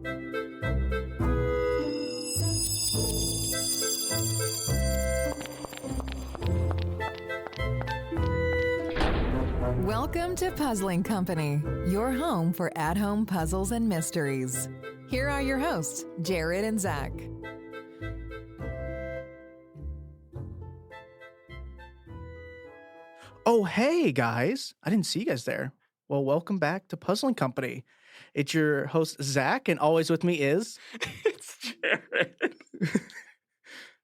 Welcome to Puzzling Company, your home for at-home puzzles and mysteries. Here are your hosts, Jared and Zach. Oh, hey, guys. I didn't see you guys there. Well, welcome back to Puzzling Company. It's your host, Zach, and always with me is... It's Jared.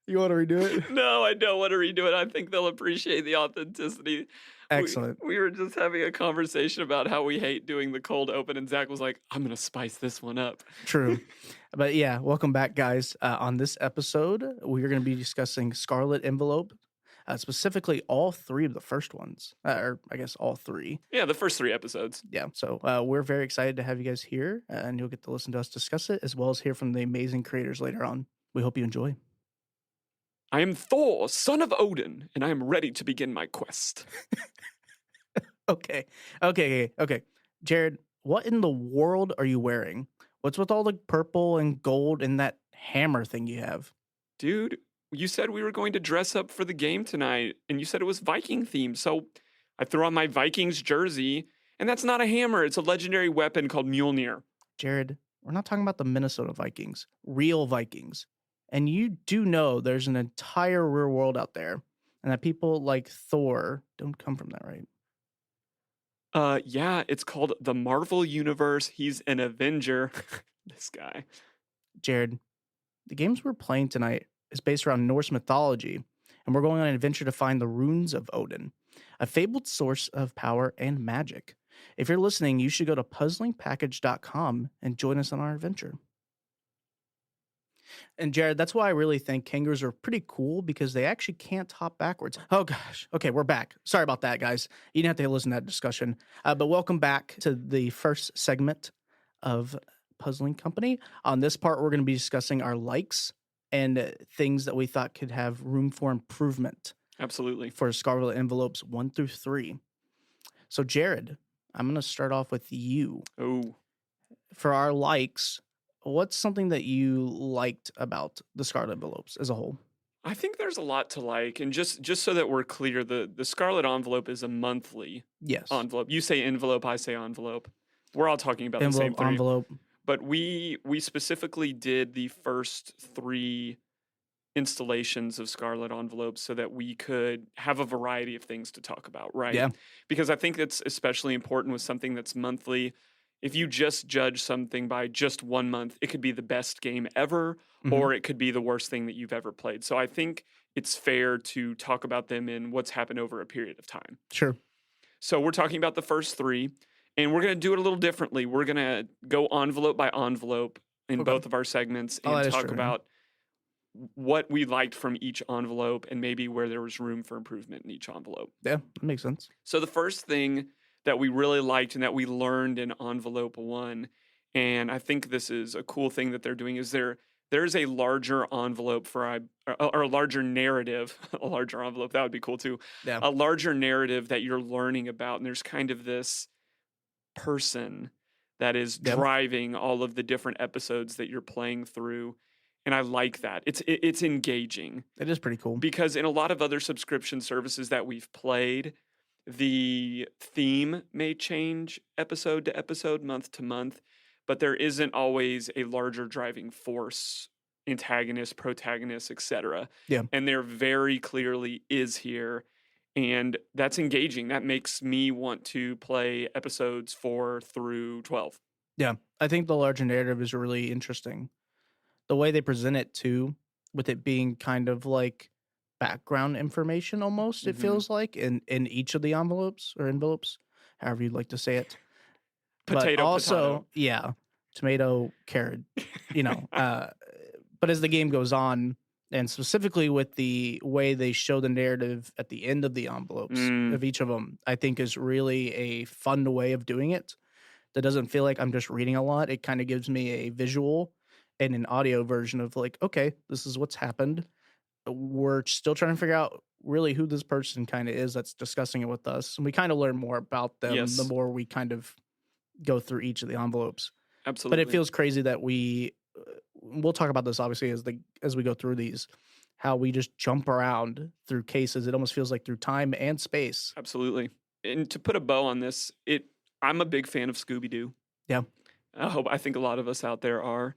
You want to redo it? No, I don't want to redo it. I think they'll appreciate the authenticity. Excellent. We were just having a conversation about how we hate doing the cold open, and Zach was like, I'm going to spice this one up. True. But yeah, welcome back, guys. On this episode, we are going to be discussing Scarlet Envelope, specifically all three of the first ones, or I guess all three. Yeah, the first 3 episodes. Yeah, so we're very excited to have you guys here, and you'll get to listen to us discuss it, as well as hear from the amazing creators later on. We hope you enjoy. I am Thor, son of Odin, and I am ready to begin my quest. Okay. Jared, what in the world are you wearing? What's with all the purple and gold and that hammer thing you have? Dude, you said we were going to dress up for the game tonight, and you said it was Viking themed, so I threw on my Vikings jersey, and that's not a hammer. It's a legendary weapon called Mjolnir. Jared, we're not talking about the Minnesota Vikings, real Vikings. And you do know there's an entire real world out there, and that people like Thor don't come from that, right? Yeah, it's called the Marvel Universe. He's an Avenger. This guy. Jared, the games we're playing tonight is based around Norse mythology, and we're going on an adventure to find the runes of Odin, a fabled source of power and magic. If you're listening, you should go to puzzlingpackage.com and join us on our adventure. And Jared, that's why I really think kangaroos are pretty cool, because they actually can't hop backwards. Oh gosh. Okay, we're back. Sorry about that, guys. You didn't have to listen to that discussion. But welcome back to the first segment of Puzzling Company. On this part, we're going to be discussing our likes and things that we thought could have room for improvement. Absolutely. For Scarlet Envelopes 1 through 3. So Jared, I'm going to start off with you. Oh. For our likes, what's something that you liked about the Scarlet Envelopes as a whole? I think there's a lot to like, and just so that we're clear, the Scarlet Envelope is a monthly envelope. You say envelope, I say envelope. We're all talking about the same thing. Envelope. But we specifically did the first 3 installations of Scarlet Envelopes so that we could have a variety of things to talk about, right? Yeah. Because I think that's especially important with something that's monthly. If you just judge something by just 1 month, it could be the best game ever, or it could be the worst thing that you've ever played. So I think it's fair to talk about them in what's happened over a period of time. Sure. So we're talking about the first 3, and we're going to do it a little differently. We're going to go envelope by envelope in both of our segments and talk about what we liked from each envelope and maybe where there was room for improvement in each envelope. Yeah, that makes sense. So the first thing that we really liked and that we learned in envelope 1, and I think this is a cool thing that they're doing, is there's a larger envelope or a larger narrative, a larger envelope, that would be cool too. Yeah. A larger narrative that you're learning about, and there's kind of this person that is driving all of the different episodes that you're playing through. And I like that. It's engaging. It is pretty cool. Because in a lot of other subscription services that we've played, the theme may change episode to episode, month to month, but there isn't always a larger driving force, antagonist, protagonist, etc. Yeah. And there very clearly is here, and that's engaging. That makes me want to play episodes 4 through 12. Yeah, I think the larger narrative is really interesting. The way they present it too, with it being kind of like background information almost, it feels like, in each of the envelopes, however you'd like to say it. Potato, but also, potato. Yeah, tomato, carrot, but as the game goes on, and specifically with the way they show the narrative at the end of the envelopes of each of them, I think is really a fun way of doing it. That doesn't feel like I'm just reading a lot. It kind of gives me a visual and an audio version of like, okay, this is what's happened. We're still trying to figure out really who this person kind of is that's discussing it with us. And we kind of learn more about them the more we kind of go through each of the envelopes. Absolutely. But it feels crazy that we'll talk about this obviously as we go through these, how we just jump around through cases. It almost feels like through time and space. Absolutely. And to put a bow on this, I'm a big fan of Scooby-Doo. Yeah. I think a lot of us out there are.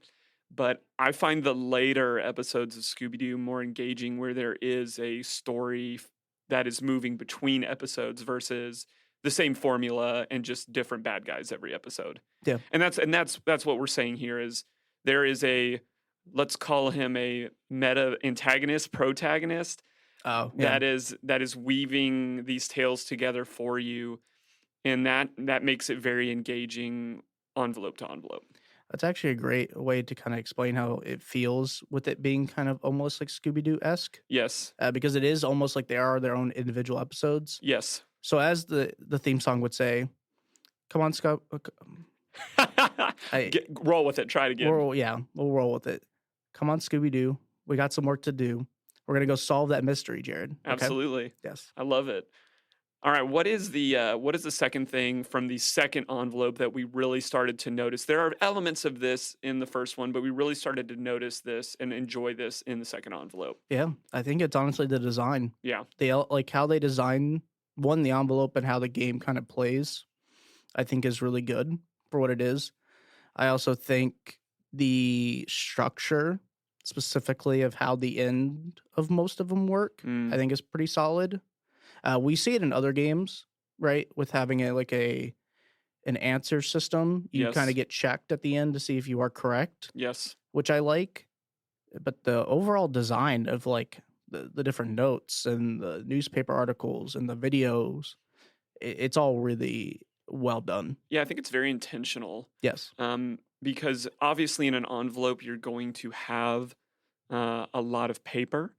But I find the later episodes of Scooby-Doo more engaging, where there is a story that is moving between episodes versus the same formula and just different bad guys every episode. Yeah. And that's what we're saying here is there is let's call him a meta antagonist, protagonist. Oh, yeah. That is weaving these tales together for you, and that makes it very engaging envelope to envelope. That's actually a great way to kind of explain how it feels with it being kind of almost like Scooby-Doo-esque. Yes. Because it is almost like they are their own individual episodes. Yes. So as the theme song would say, come on, Scott. Roll with it. Try it again. We'll roll with it. Come on, Scooby-Doo. We got some work to do. We're going to go solve that mystery, Jared. Okay? Absolutely. Yes. I love it. All right, what is the second thing from the second envelope that we really started to notice? There are elements of this in the first one, but we really started to notice this and enjoy this in the second envelope. Yeah, I think it's honestly the design. Yeah. They like how they design the envelope and how the game kind of plays, I think is really good for what it is. I also think the structure specifically of how the end of most of them work, I think is pretty solid. We see it in other games, right? With having an answer system, you kind of get checked at the end to see if you are correct. Yes, which I like. But the overall design of like the different notes and the newspaper articles and the videos, it's all really well done. Yeah, I think it's very intentional. Yes. Because obviously in an envelope you're going to have a lot of paper,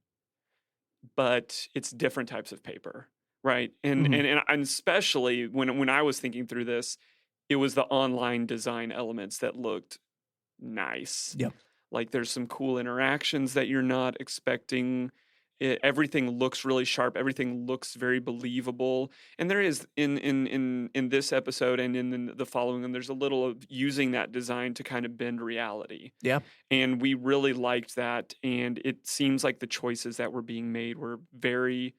but it's different types of paper. Right. And especially when I was thinking through this, it was the online design elements that looked nice. Yeah. Like there's some cool interactions that you're not expecting. Everything looks really sharp. Everything looks very believable. And there is in this episode and in the following one, there's a little of using that design to kind of bend reality. Yeah. And we really liked that. And it seems like the choices that were being made were very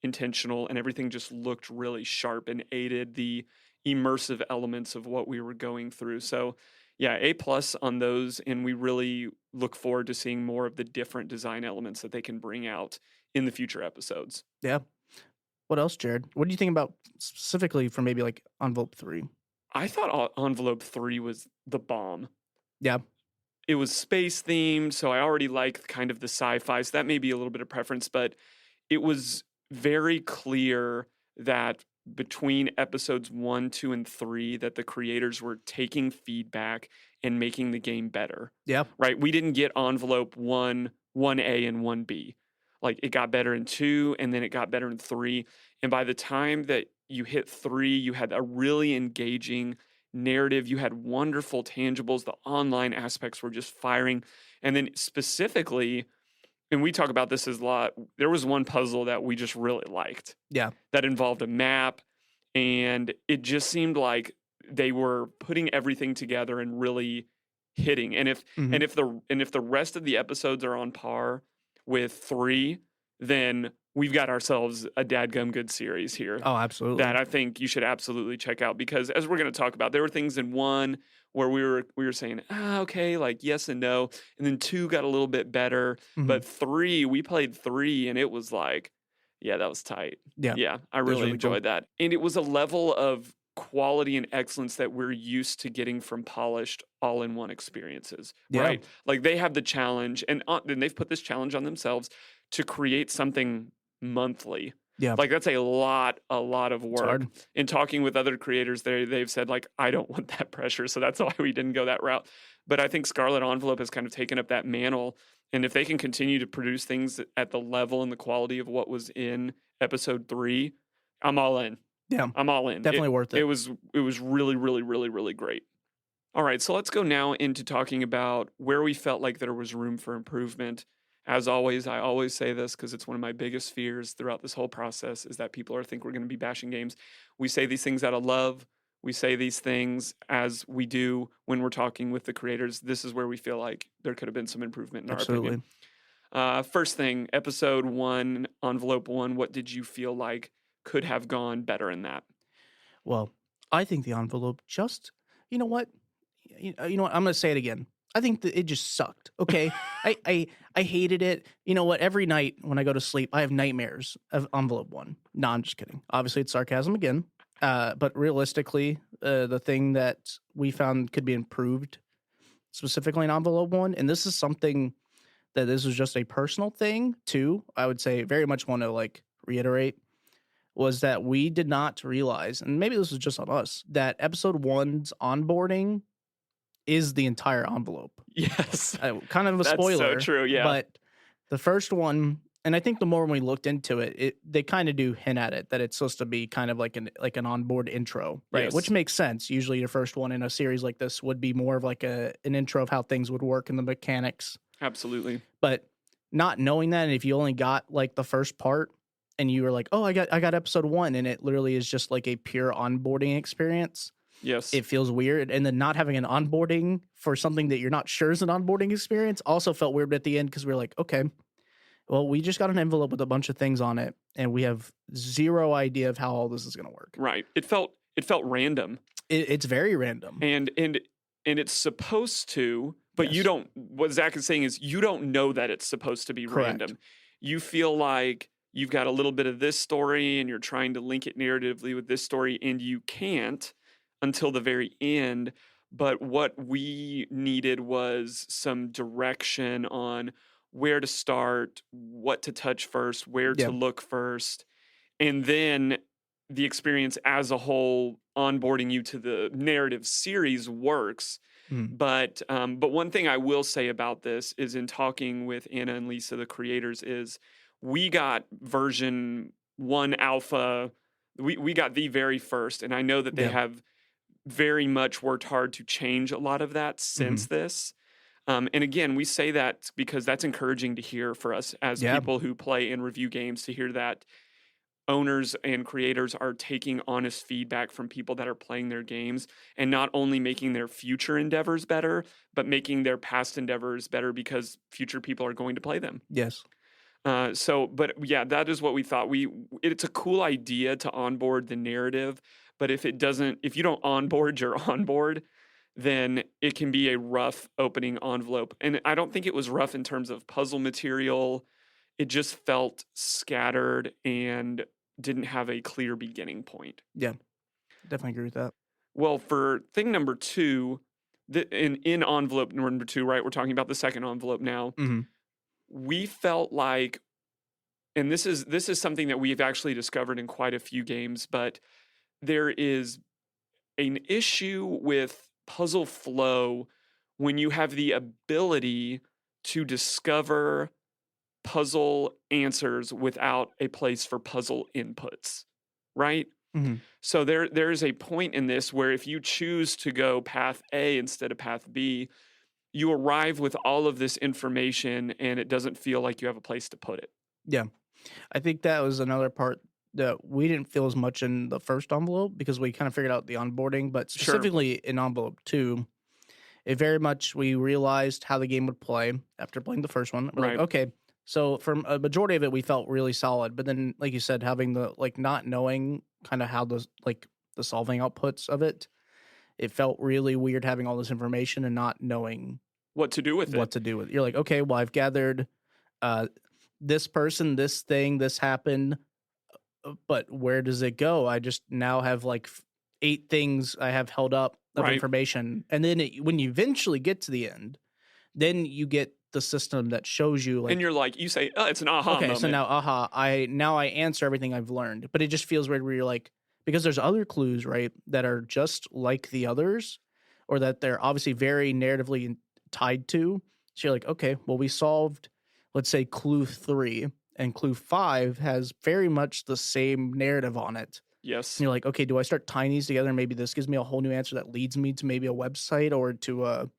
intentional, and everything just looked really sharp and aided the immersive elements of what we were going through. So yeah, A+ on those, and we really look forward to seeing more of the different design elements that they can bring out in the future episodes. Yeah. What else, Jared? What do you think about specifically for maybe like envelope 3? I thought envelope 3 was the bomb. Yeah. It was space themed, so I already like kind of the sci-fi, so that may be a little bit of preference, but it was very clear that between episodes 1, 2, and 3 that the creators were taking feedback and making the game better. Yeah. Right? We didn't get envelope 1, 1A, and 1B. Like it got better in 2, and then it got better in 3. And by the time that you hit 3, you had a really engaging narrative. You had wonderful tangibles. The online aspects were just firing. And then specifically, and we talk about this a lot, there was one puzzle that we just really liked. Yeah. That involved a map, and it just seemed like they were putting everything together and really hitting. And if the rest of the episodes are on par with 3, then we've got ourselves a dadgum good series here. Oh, absolutely. That I think you should absolutely check out, because as we're going to talk about, there were things in 1 where we were saying, okay, like yes and no. And then 2 got a little bit better. But 3, we played 3 and it was like, yeah, that was tight. Yeah. Yeah, I really enjoyed that. And it was a level of quality and excellence that we're used to getting from polished all-in-one experiences, right? Like they have the challenge, and they've put this challenge on themselves to create something monthly. Yeah. Like that's a lot of work. Hard. In talking with other creators, they've said like, I don't want that pressure. So that's why we didn't go that route. But I think Scarlet Envelope has kind of taken up that mantle. And if they can continue to produce things at the level and the quality of what was in episode 3, I'm all in. Yeah. I'm all in. Definitely worth it. It was really, really, really, really great. All right. So let's go now into talking about where we felt like there was room for improvement. As always, I always say this because it's one of my biggest fears throughout this whole process is that people think we're going to be bashing games. We say these things out of love. we say these things as we do when we're talking with the creators. This is where we feel like there could have been some improvement in our opinion. First thing, episode 1, envelope 1, what did you feel like could have gone better in that? Well, I think the envelope just, you know what? You know what? I'm going to say it again. I think that it just sucked. Okay. I hated it. You know what? Every night when I go to sleep, I have nightmares of envelope 1. No, I'm just kidding. Obviously, it's sarcasm again. But realistically, the thing that we found could be improved specifically in envelope 1, and this is something that this was just a personal thing too, I would say very much want to like reiterate, was that we did not realize, and maybe this was just on us, that episode 1's onboarding is the entire envelope. Yes. Kind of a spoiler. That's so true, yeah. But the first one, and I think the more when we looked into it, they kind of do hint at it that it's supposed to be kind of like an onboard intro, right? Yes. Which makes sense. Usually your first one in a series like this would be more of like an intro of how things would work and the mechanics. Absolutely. But not knowing that, and if you only got like the first part and you were like, oh, I got episode 1, and it literally is just like a pure onboarding experience. Yes. It feels weird. And then not having an onboarding for something that you're not sure is an onboarding experience also felt weird at the end, because we were like, okay, well, we just got an envelope with a bunch of things on it, and we have zero idea of how all this is going to work. Right. It felt random. It's very random. And it's supposed to, but Yes. you don't, what Zach is saying is you don't know that it's supposed to be Correct. random. You feel like you've got a little bit of this story and you're trying to link it narratively with this story, and you can't until the very end. But what we needed was some direction on where to start, what to touch first, where Yeah. to look first, and then the experience as a whole, onboarding you to the narrative series works. But one thing I will say about this is, in talking with Anna and Lisa, the creators, is we got version 1 alpha. We got the very first, and I know that they have very much worked hard to change a lot of that since this. And again, we say that because that's encouraging to hear for us as people who play and review games, to hear that owners and creators are taking honest feedback from people that are playing their games, and not only making their future endeavors better, but making their past endeavors better because future people are going to play them. Yes. But yeah, that is what we thought. It's a cool idea to onboard the narrative, but if you don't onboard your onboard, then it can be a rough opening envelope. And I don't think it was rough in terms of puzzle material. It just felt scattered and didn't have a clear beginning point. Yeah, definitely agree with that. Well, for thing number 2, in envelope number 2, right? We're talking about the second envelope now. We felt like, and this is something that we've actually discovered in quite a few games, but there is an issue with puzzle flow when you have the ability to discover puzzle answers without a place for puzzle inputs, right? So there is a point in this where if you choose to go path A instead of path B, you arrive with all of this information and it doesn't feel like you have a place to put it. Yeah. I think that was another part that we didn't feel as much in the first envelope, because we kind of figured out the onboarding, but specifically in envelope 2, it very much, we realized how the game would play after playing the first one. We're like, okay, so for a majority of it, we felt really solid. But then, like you said, having the, like, not knowing kind of how the solving outputs of it, it felt really weird having all this information and not knowing what to do with it. You're like, okay, well, I've gathered this person, this thing, this happened, but where does it go? I just now have like 8 things I have held up of information. And then when you eventually get to the end, then you get the system that shows you, like, and you're like, you say, oh, it's an aha moment. So now I answer everything I've learned. But it just feels weird where you're like, because there's other clues, right, that are just like the others, or that they're obviously very narratively tied to. So you're like, okay, well, we solved, let's say, clue 3, and clue 5 has very much the same narrative on it. Yes. And you're like, okay, do I start tying these together? Maybe this gives me a whole new answer that leads me to maybe a website or to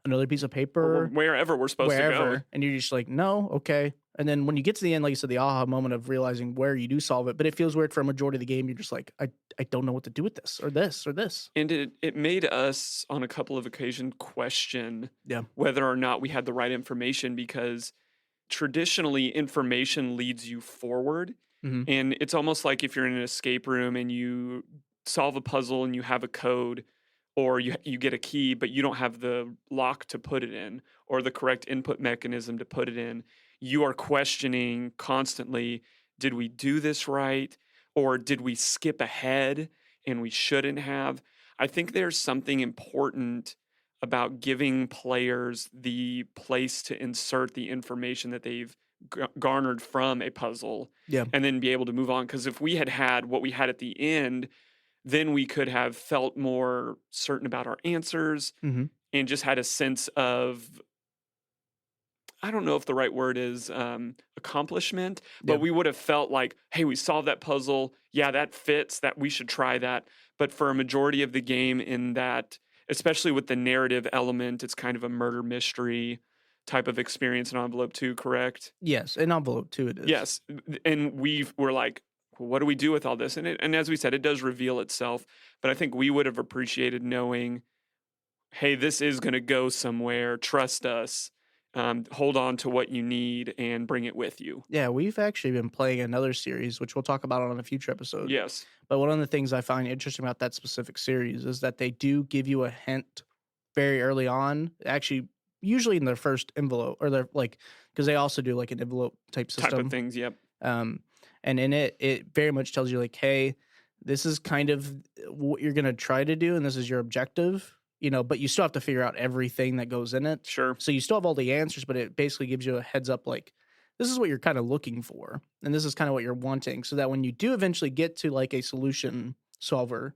another piece of Or paper, wherever we're supposed to go. wherever, and you're just like, no, okay. And then when you get to the end, like you said, the aha moment of realizing where you do solve it, but it feels weird for a majority of the game. You're just like, I don't know what to do with this or this or this. And it made us on a couple of occasions question Yeah. whether or not we had the right information, because traditionally information leads you forward. Mhm. And it's almost like if you're in an escape room and you solve a puzzle and you have a code, or you get a key, but you don't have the lock to put it in or the correct input mechanism to put it in, you are questioning constantly, did we do this right? Or did we skip ahead and we shouldn't have? I think there's something important about giving players the place to insert the information that they've garnered from a puzzle, Yeah. and then be able to move on. Because if we had what we had at the end, then we could have felt more certain about our answers Mhm. and just had a sense of, I don't know if the right word is accomplishment, but Yeah. we would have felt like, hey, we solved that puzzle. Yeah, that fits, that we should try that. But for a majority of the game, in that, especially with the narrative element, it's kind of a murder mystery type of experience in Envelope 2, correct? Yes. In Envelope 2, it is. Yes. And we're like, well, what do we do with all this? And as we said, it does reveal itself. But I think we would have appreciated knowing, hey, this is going to go somewhere. Trust us. Hold on to what you need and bring it with you. Yeah, we've actually been playing another series, which we'll talk about on a future episode. Yes. But one of the things I find interesting about that specific series is that they do give you a hint very early on, actually, usually in their first envelope, or their like, because they also do like an envelope type system. Type of things, yep. And in it very much tells you like, hey, this is kind of what you're going to try to do, and this is your objective, but you still have to figure out everything that goes in it. Sure. So you still have all the answers, but it basically gives you a heads up like, this is what you're kind of looking for, and this is kind of what you're wanting, so that when you do eventually get to like a solution solver,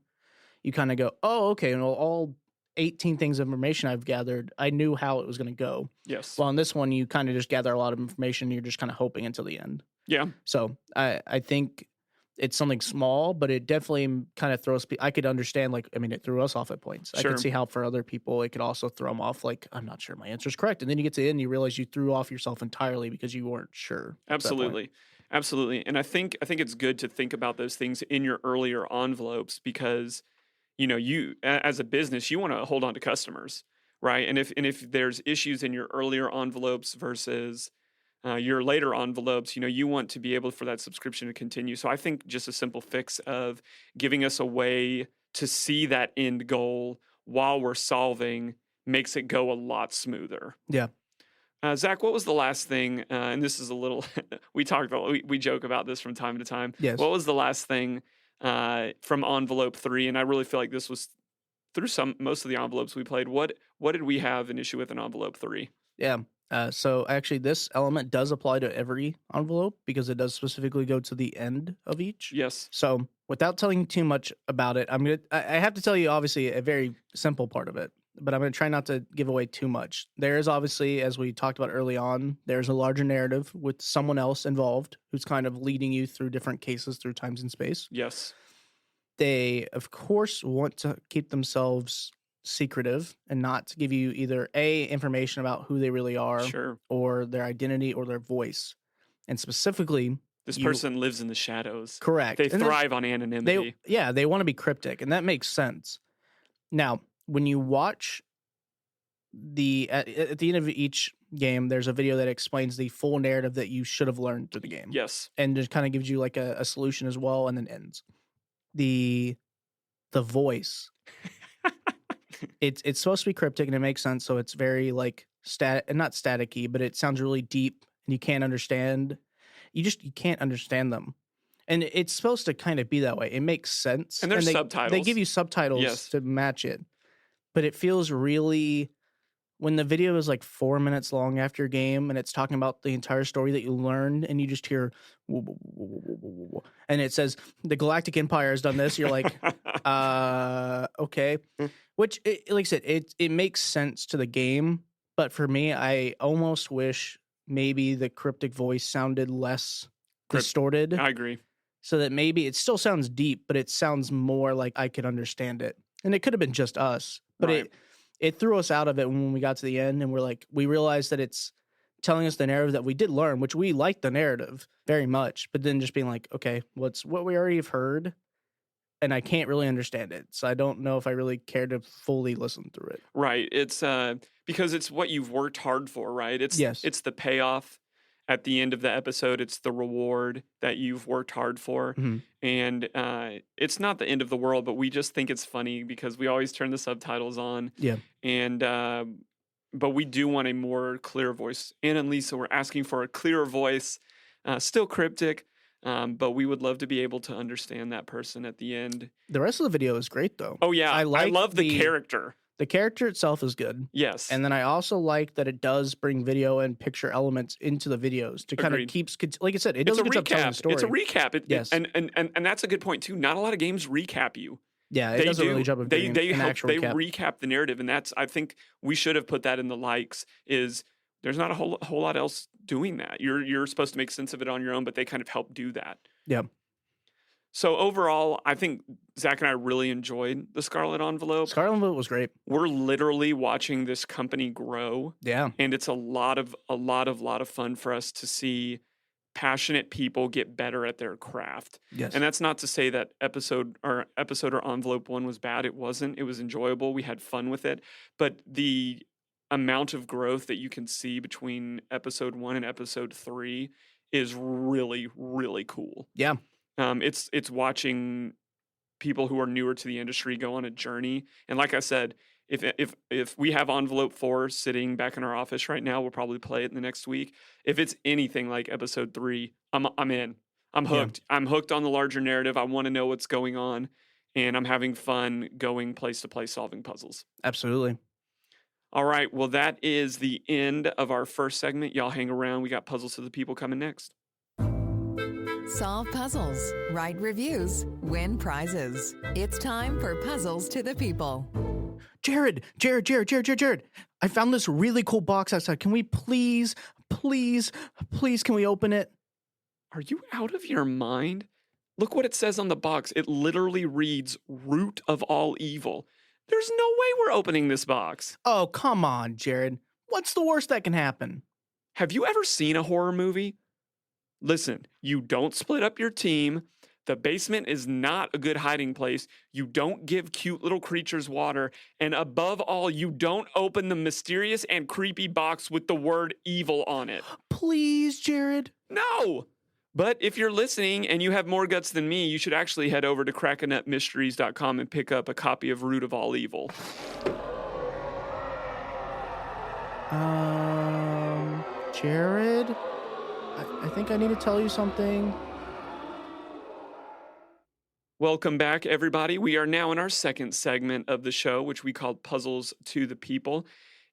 you kind of go, oh, okay, and all 18 things of information I've gathered, I knew how it was going to go. Yes. Well, on this one, you kind of just gather a lot of information, and you're just kind of hoping until the end. Yeah. So I think it's something small, but it definitely kind of throws. I could understand, like, I mean, it threw us off at points. I Sure. could see how for other people it could also throw them off. Like, I'm not sure my answer is correct, and then you get to the end, and you realize you threw off yourself entirely because you weren't sure. at that point. Absolutely. And I think it's good to think about those things in your earlier envelopes, because you, as a business, you want to hold on to customers, right? And if there's issues in your earlier envelopes versus your later envelopes, you want to be able for that subscription to continue. So I think just a simple fix of giving us a way to see that end goal while we're solving makes it go a lot smoother. Yeah. Zach, what was the last thing? And this is a little, we joke about this from time to time. Yes. What was the last thing from envelope 3? And I really feel like this was through most of the envelopes we played. What did we have an issue with in envelope 3? Yeah. So actually, this element does apply to every envelope because it does specifically go to the end of each. Yes. So without telling you too much about it, I have to tell you obviously a very simple part of it, but I'm gonna try not to give away too much. There is obviously, as we talked about early on, there's a larger narrative with someone else involved who's kind of leading you through different cases through times and space. Yes. They of course want to keep themselves secretive and not to give you either information about who they really are, Sure. or their identity or their voice. And specifically, This person lives in the shadows. correct. They And thrive on anonymity. they want to be cryptic, and that makes sense. Now, when you watch at the end of each game, there's a video that explains the full narrative that you should have learned through the game. Yes. And just kind of gives you like a solution as well, and then ends. The voice. It's supposed to be cryptic, and it makes sense. So it's very like not staticky, but it sounds really deep, and you can't understand. You can't understand them, and it's supposed to kind of be that way. It makes sense, And there's they, subtitles. They give you subtitles Yes. to match it, but it feels really. When the video is like 4 minutes long after your game, and it's talking about the entire story that you learned, and you just hear, and it says the Galactic Empire has done this, you're like, okay. Which, like I said, it makes sense to the game, but for me, I almost wish maybe the cryptic voice sounded less distorted, I agree. so that maybe it still sounds deep, but it sounds more like I could understand it. And it could have been just us, but Right. it threw us out of it when we got to the end, and we realized that it's telling us the narrative that we did learn, which we liked the narrative very much, but then just being like, okay, what's what we already have heard, and I can't really understand it, so I don't know if I really care to fully listen through it. Right. It's because it's what you've worked hard for, right? Yes. It's the payoff at the end of the episode. It's the reward that you've worked hard for. Mhm. And it's not the end of the world, but we just think it's funny because we always turn the subtitles on. Yeah. And but we do want a more clear voice. Anna and Lisa were asking for a clearer voice, still cryptic, but we would love to be able to understand that person at the end. The rest of the video is great, though. Oh yeah, I like love the character. The character itself is good. Yes. And then I also like that it does bring video and picture elements into the videos to kind of keeps, like I said, it doesn't get telling the story. It's a recap. Yes. And that's a good point too. Not a lot of games recap you. Yeah, it doesn't really jump into an actual recap. Recap the narrative, and that's, I think we should have put that in the likes, is there's not a whole lot else doing that. You're supposed to make sense of it on your own, but they kind of help do that. Yeah. So overall, I think Zach and I really enjoyed the Scarlet Envelope. Scarlet Envelope was great. We're literally watching this company grow. Yeah. And it's a lot of fun for us to see passionate people get better at their craft. Yes. And that's not to say that episode or envelope 1 was bad. It wasn't. It was enjoyable. We had fun with it. But the amount of growth that you can see between episode 1 and episode 3 is really, really cool. Yeah. It's watching people who are newer to the industry go on a journey. And like I said, if we have Envelope 4 sitting back in our office right now, we'll probably play it in the next week. If it's anything like episode 3, I'm in. I'm hooked. Yeah. I'm hooked on the larger narrative. I want to know what's going on, and I'm having fun going place to place solving puzzles. Absolutely. All right. Well, that is the end of our first segment. Y'all hang around. We got Puzzles to the People coming next. Solve puzzles, write reviews, win prizes. It's time for Puzzles to the People. Jared, I found this really cool box outside. Can we please, can we open it? Are you out of your mind? Look what it says on the box. It literally reads root of all evil. There's no way we're opening this box. Oh, come on, Jared. What's the worst that can happen? Have you ever seen a horror movie? Listen, you don't split up your team. The basement is not a good hiding place. You don't give cute little creatures water. And above all, you don't open the mysterious and creepy box with the word evil on it. Please, Jared. No! But if you're listening and you have more guts than me, you should actually head over to crackanutmysteries.com and pick up a copy of Root of All Evil. Jared? I think I need to tell you something. Welcome back, everybody. We are now in our second segment of the show, which we called Puzzles to the People.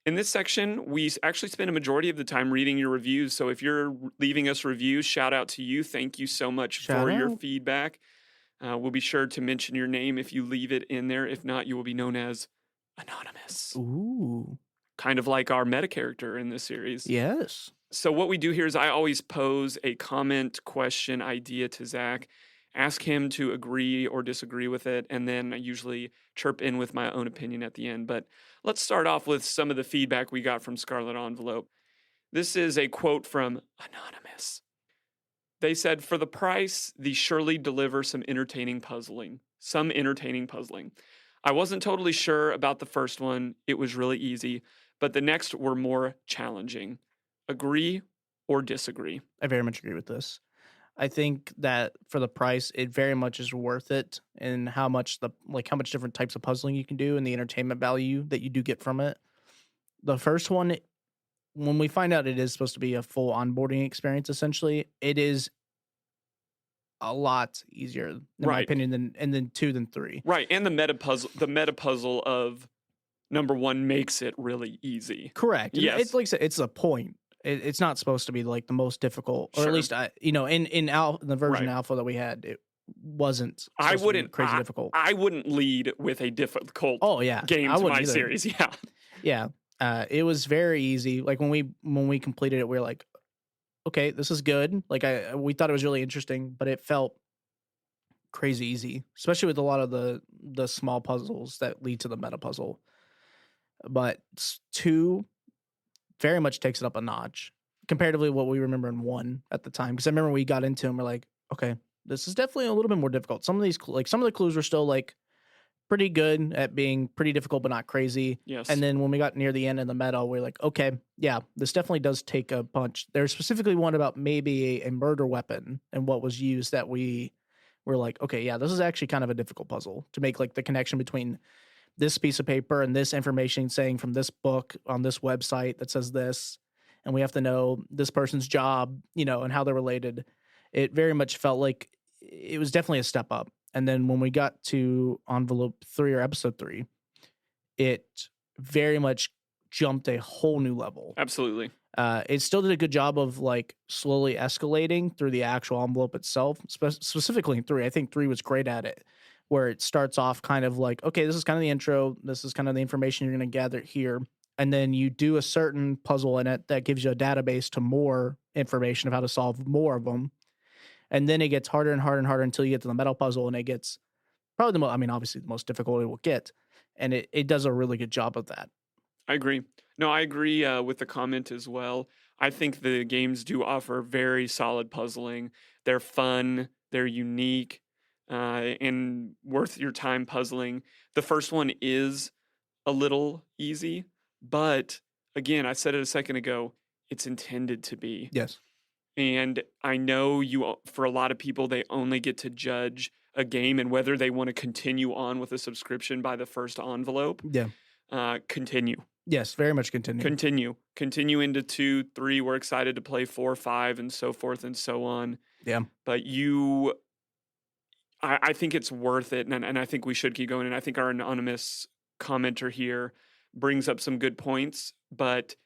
In this section, we actually spend a majority of the time reading your reviews. So if you're leaving us reviews, shout out to you. Thank you so much for your feedback. We'll be sure to mention your name if you leave it in there. If not, you will be known as Anonymous. Ooh. Kind of like our meta character in this series. Yes. So what we do here is I always pose a comment, question, idea to Zach, ask him to agree or disagree with it, and then I usually chirp in with my own opinion at the end. But let's start off with some of the feedback we got from Scarlet Envelope. This is a quote from Anonymous. They said, "For the price, these surely deliver some entertaining puzzling. I wasn't totally sure about the first one. It was really easy, but the next were more challenging. Agree or disagree?" I very much agree with this. I think that for the price, it very much is worth it, and how much different types of puzzling you can do and the entertainment value that you do get from it. The first one, when we find out it is supposed to be a full onboarding experience, essentially, it is a lot easier, in my opinion, than 2 than 3. Right, and the meta puzzle of number 1 makes it really easy. Correct. Yes. It's like I said, it's a point. It's not supposed to be like the most difficult, or at least in the version alpha that we had, it wasn't. I wouldn't crazy difficult. I wouldn't lead with a difficult. Game to my series. Yeah. It was very easy. Like when we completed it, we were like, okay, this is good. Like we thought it was really interesting, but it felt crazy easy, especially with a lot of the small puzzles that lead to the meta puzzle. but 2 very much takes it up a notch comparatively what we remember in 1 at the time. Because I remember we got into them, we're like, okay, this is definitely a little bit more difficult. Some of these, like some of the clues were still like pretty good at being pretty difficult, but not crazy. Yes. And then when we got near the end of the meta, we're like, okay, yeah, this definitely does take a punch. There's specifically one about maybe a murder weapon and what was used that we were like, okay, yeah, this is actually kind of a difficult puzzle to make like the connection between this piece of paper and this information saying from this book on this website that says this. And we have to know this person's job, and how they're related. It very much felt like it was definitely a step up. And then when we got to envelope 3 or episode 3, it very much jumped a whole new level. Absolutely. It still did a good job of like slowly escalating through the actual envelope itself, specifically in 3. I think 3 was great at it, where it starts off kind of like, okay, this is kind of the intro. This is kind of the information you're going to gather here. And then you do a certain puzzle in it that gives you a database to more information of how to solve more of them. And then it gets harder and harder and harder until you get to the metal puzzle, and it gets probably obviously the most difficult it will get. And it does a really good job of that. I agree. No, I agree with the comment as well. I think the games do offer very solid puzzling. They're fun, they're unique, and worth your time puzzling. The first one is a little easy, but again, I said it a second ago, it's intended to be. Yes. And I know for a lot of people, they only get to judge a game and whether they want to continue on with a subscription by the first envelope. Yeah. Continue. Yes, very much continue. Continue into 2, 3. We're excited to play 4, 5, and so forth and so on. Yeah. But I think it's worth it, and I think we should keep going. And I think our anonymous commenter here brings up some good points, but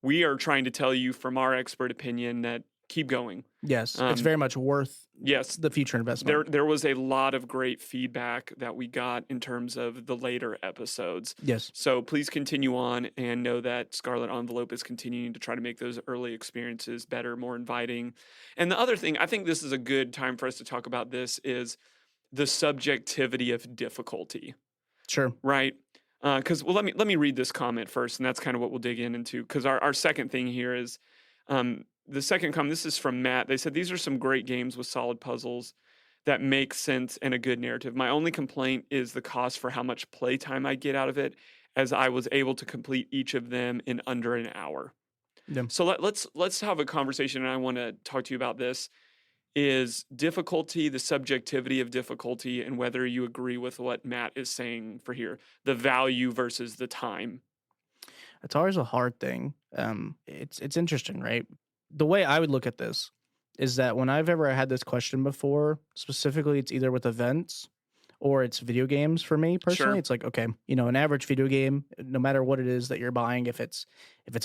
we are trying to tell you from our expert opinion that keep going. Yes, it's very much worth the future investment. There was a lot of great feedback that we got in terms of the later episodes. Yes. So please continue on and know that Scarlet Envelope is continuing to try to make those early experiences better, more inviting. And the other thing, I think this is a good time for us to talk about this, is the subjectivity of difficulty. Sure. Right? Because let me read this comment first, and that's kind of what we'll dig into. Because our second thing here is the second comment. This is from Matt. They said these are some great games with solid puzzles that make sense and a good narrative. My only complaint is the cost for how much playtime I get out of it, as I was able to complete each of them in under an hour. Yeah. So let's have a conversation, and I want to talk to you about this. Is difficulty, the subjectivity of difficulty, and whether you agree with what Matt is saying for here, the value versus the time. It's always a hard thing. It's interesting, right? The way I would look at this is that when I've ever had this question before, specifically, it's either with events or it's video games for me personally. Sure. It's like, okay, an average video game, no matter what it is that you're buying, if it's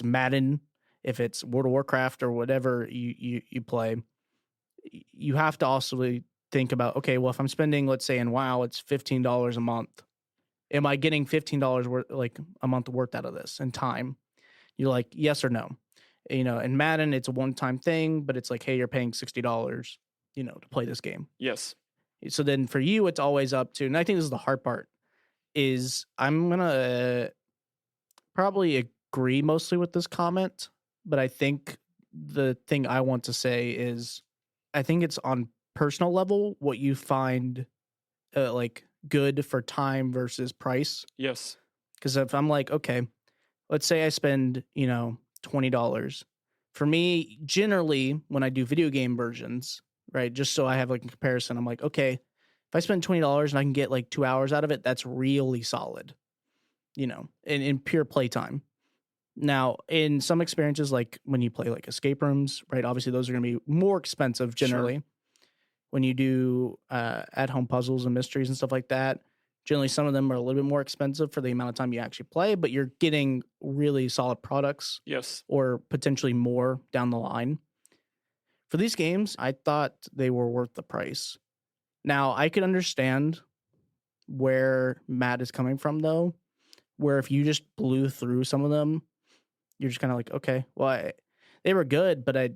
Madden, if it's World of Warcraft or whatever you play, you have to also think about, okay, well, if I'm spending, let's say in WoW, it's $15 a month. Am I getting $15 worth, like a month worth out of this in time? You're like, yes or no. In Madden, it's a one-time thing, but it's like, hey, you're paying $60, to play this game. Yes. So then for you, it's always up to, and I think this is the hard part, is I'm going to probably agree mostly with this comment, but I think the thing I want to say is, I think it's on personal level what you find like good for time versus price. Yes. Because if I'm like, okay, let's say I spend, $20. For me, generally, when I do video game versions, right, just so I have like a comparison, I'm like, okay, if I spend $20 and I can get like 2 hours out of it, that's really solid, in pure playtime. Now, in some experiences, like when you play like escape rooms, right, obviously those are going to be more expensive generally. Sure. When you do at-home puzzles and mysteries and stuff like that, generally some of them are a little bit more expensive for the amount of time you actually play, but you're getting really solid products. Yes. Or potentially more down the line. For these games, I thought they were worth the price. Now, I could understand where Matt is coming from, though, where if you just blew through some of them, you're just kind of like, okay, well, they were good, but I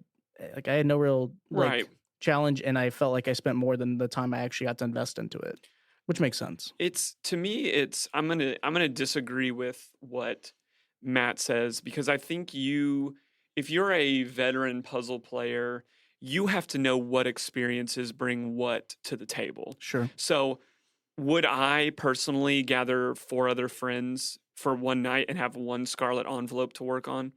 had no real right. challenge, and I felt like I spent more than the time I actually got to invest into it, which makes sense. To me, I'm gonna disagree with what Matt says, because I think if you're a veteran puzzle player, you have to know what experiences bring what to the table. Sure. So would I personally gather 4 other friends for one night and have one Scarlet envelope to work on?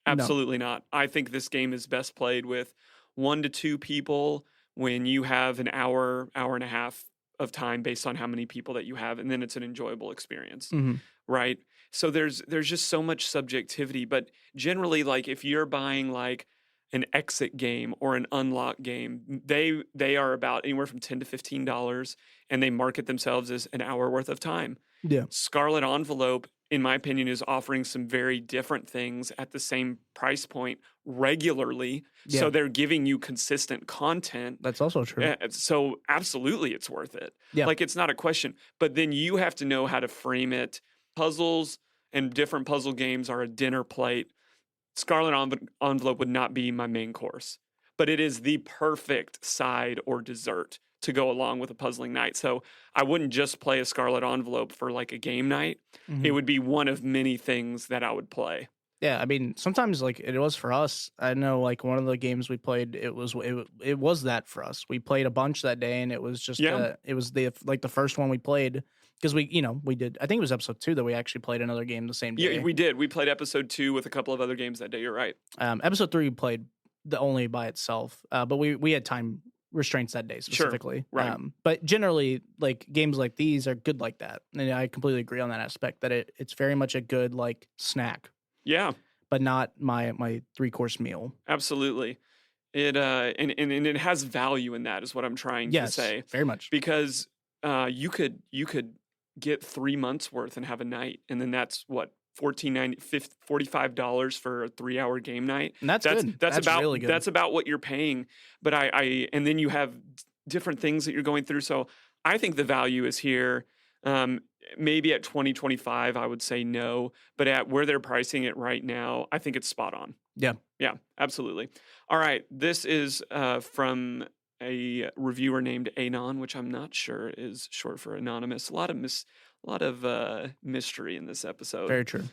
No. Absolutely not. I think this game is best played with 1 to 2 people when you have an hour and a half of time based on how many people that you have, and then it's an enjoyable experience, Mhm. right? So there's just so much subjectivity, but generally, like if you're buying like an exit game or an unlock game, they are about anywhere from $10 to $15, and they market themselves as an hour worth of time. Yeah. Scarlet Envelope, in my opinion, is offering some very different things at the same price point regularly. Yeah. So they're giving you consistent content. That's also true. So absolutely it's worth it. Yeah. Like it's not a question. But then you have to know how to frame it. Puzzles and different puzzle games are a dinner plate. Scarlet Envelope would not be my main course, but it is the perfect side or dessert to go along with a puzzling night. So I wouldn't just play a Scarlet Envelope for like a game night. Mhm. It would be one of many things that I would play. Yeah, I mean, sometimes like it was for us. I know like one of the games we played, it was that for us. We played a bunch that day, and it was just it was the first one we played because we did. I think it was episode 2 that we actually played another game the same day. Yeah, we did. We played episode 2 with a couple of other games that day. You're right. Episode 3 we played only by itself, but we had time restraints that day specifically. Sure, right. But generally, like games like these are good like that, and I completely agree on that aspect that it's very much a good like snack. Yeah, but not my 3-course meal. Absolutely. It and it has value in that is what I'm trying to say. Very much. Because you could get 3 months worth and have a night, and then that's what $45 for a 3-hour game night. And that's good. That's about really good. That's about what you're paying. But I and then you have different things that you're going through. So I think the value is here. Maybe at 2025, I would say no, but at where they're pricing it right now, I think it's spot on. Yeah. Yeah, absolutely. All right. This is from a reviewer named Anon, which I'm not sure is short for anonymous. A lot of mystery in this episode. Very true.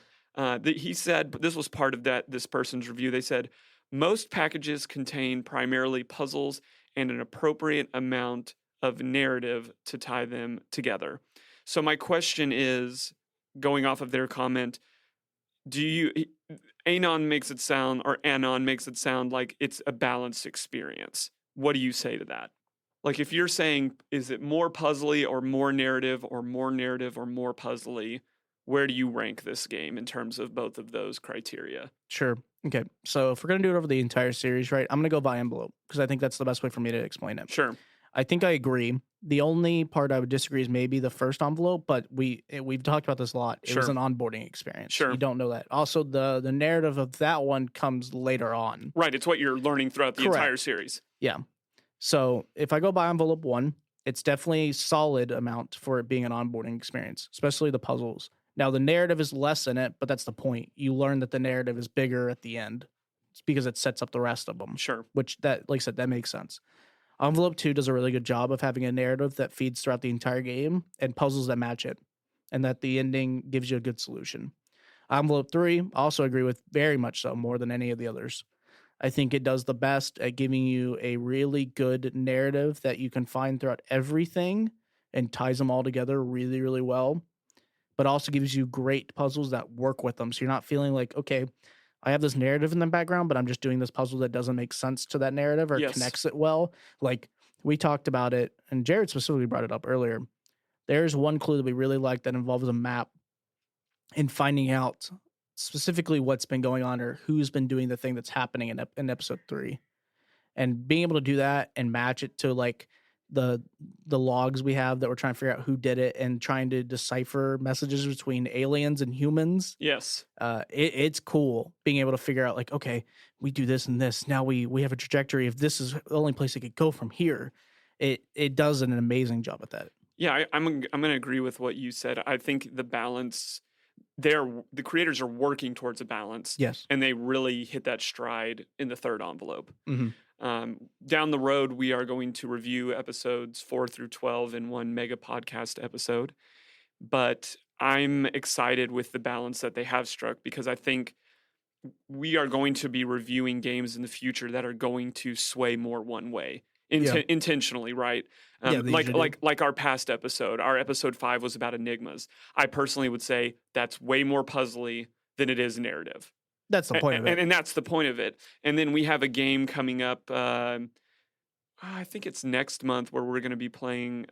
He said, but this was part of this person's review. They said, most packages contain primarily puzzles and an appropriate amount of narrative to tie them together. So my question is, going off of their comment, Anon makes it sound like it's a balanced experience. What do you say to that? Like if you're saying, is it more puzzly or more narrative or more puzzly? Where do you rank this game in terms of both of those criteria? Sure. Okay. So if we're going to do it over the entire series, right, I'm going to go by envelope because I think that's the best way for me to explain it. Sure. I think I agree. The only part I would disagree is maybe the first envelope, but we've talked about this a lot. It was an onboarding experience. Sure. You don't know that. Also, the narrative of that one comes later on. Right. It's what you're learning throughout the entire series. Yeah. So if I go by envelope 1, it's definitely a solid amount for it being an onboarding experience, especially the puzzles. Now, the narrative is less in it, but that's the point. You learn that the narrative is bigger at the end. It's because it sets up the rest of them. Sure. Which, like I said, that makes sense. Envelope 2 does a really good job of having a narrative that feeds throughout the entire game and puzzles that match it, and that the ending gives you a good solution. Envelope 3, also agree with very much so, more than any of the others. I think it does the best at giving you a really good narrative that you can find throughout everything and ties them all together really, really well, but also gives you great puzzles that work with them. So you're not feeling like, okay, I have this narrative in the background, but I'm just doing this puzzle that doesn't make sense to that narrative or connects it well. Like we talked about it, and Jared specifically brought it up earlier. There's one clue that we really like that involves a map and finding out specifically what's been going on or who's been doing the thing that's happening in episode 3. And being able to do that and match it to like the logs we have that we're trying to figure out who did it and trying to decipher messages between aliens and humans. Yes. It's cool being able to figure out like, okay, we do this and this. Now we have a trajectory. If this is the only place it could go from here, it does an amazing job at that. Yeah, I'm going to agree with what you said. I think the balance the creators are working towards a balance. Yes. And they really hit that stride in the third envelope. Mm-hmm. Down the road, we are going to review episodes 4 through 12 in one mega podcast episode. But I'm excited with the balance that they have struck, because I think we are going to be reviewing games in the future that are going to sway more one way intentionally, right? Yeah, they usually do. Like our past episode. Our episode 5 was about enigmas. I personally would say that's way more puzzly than it is narrative. That's the point of it. And that's the point of it. And then we have a game coming up. I think it's next month, where we're going to be playing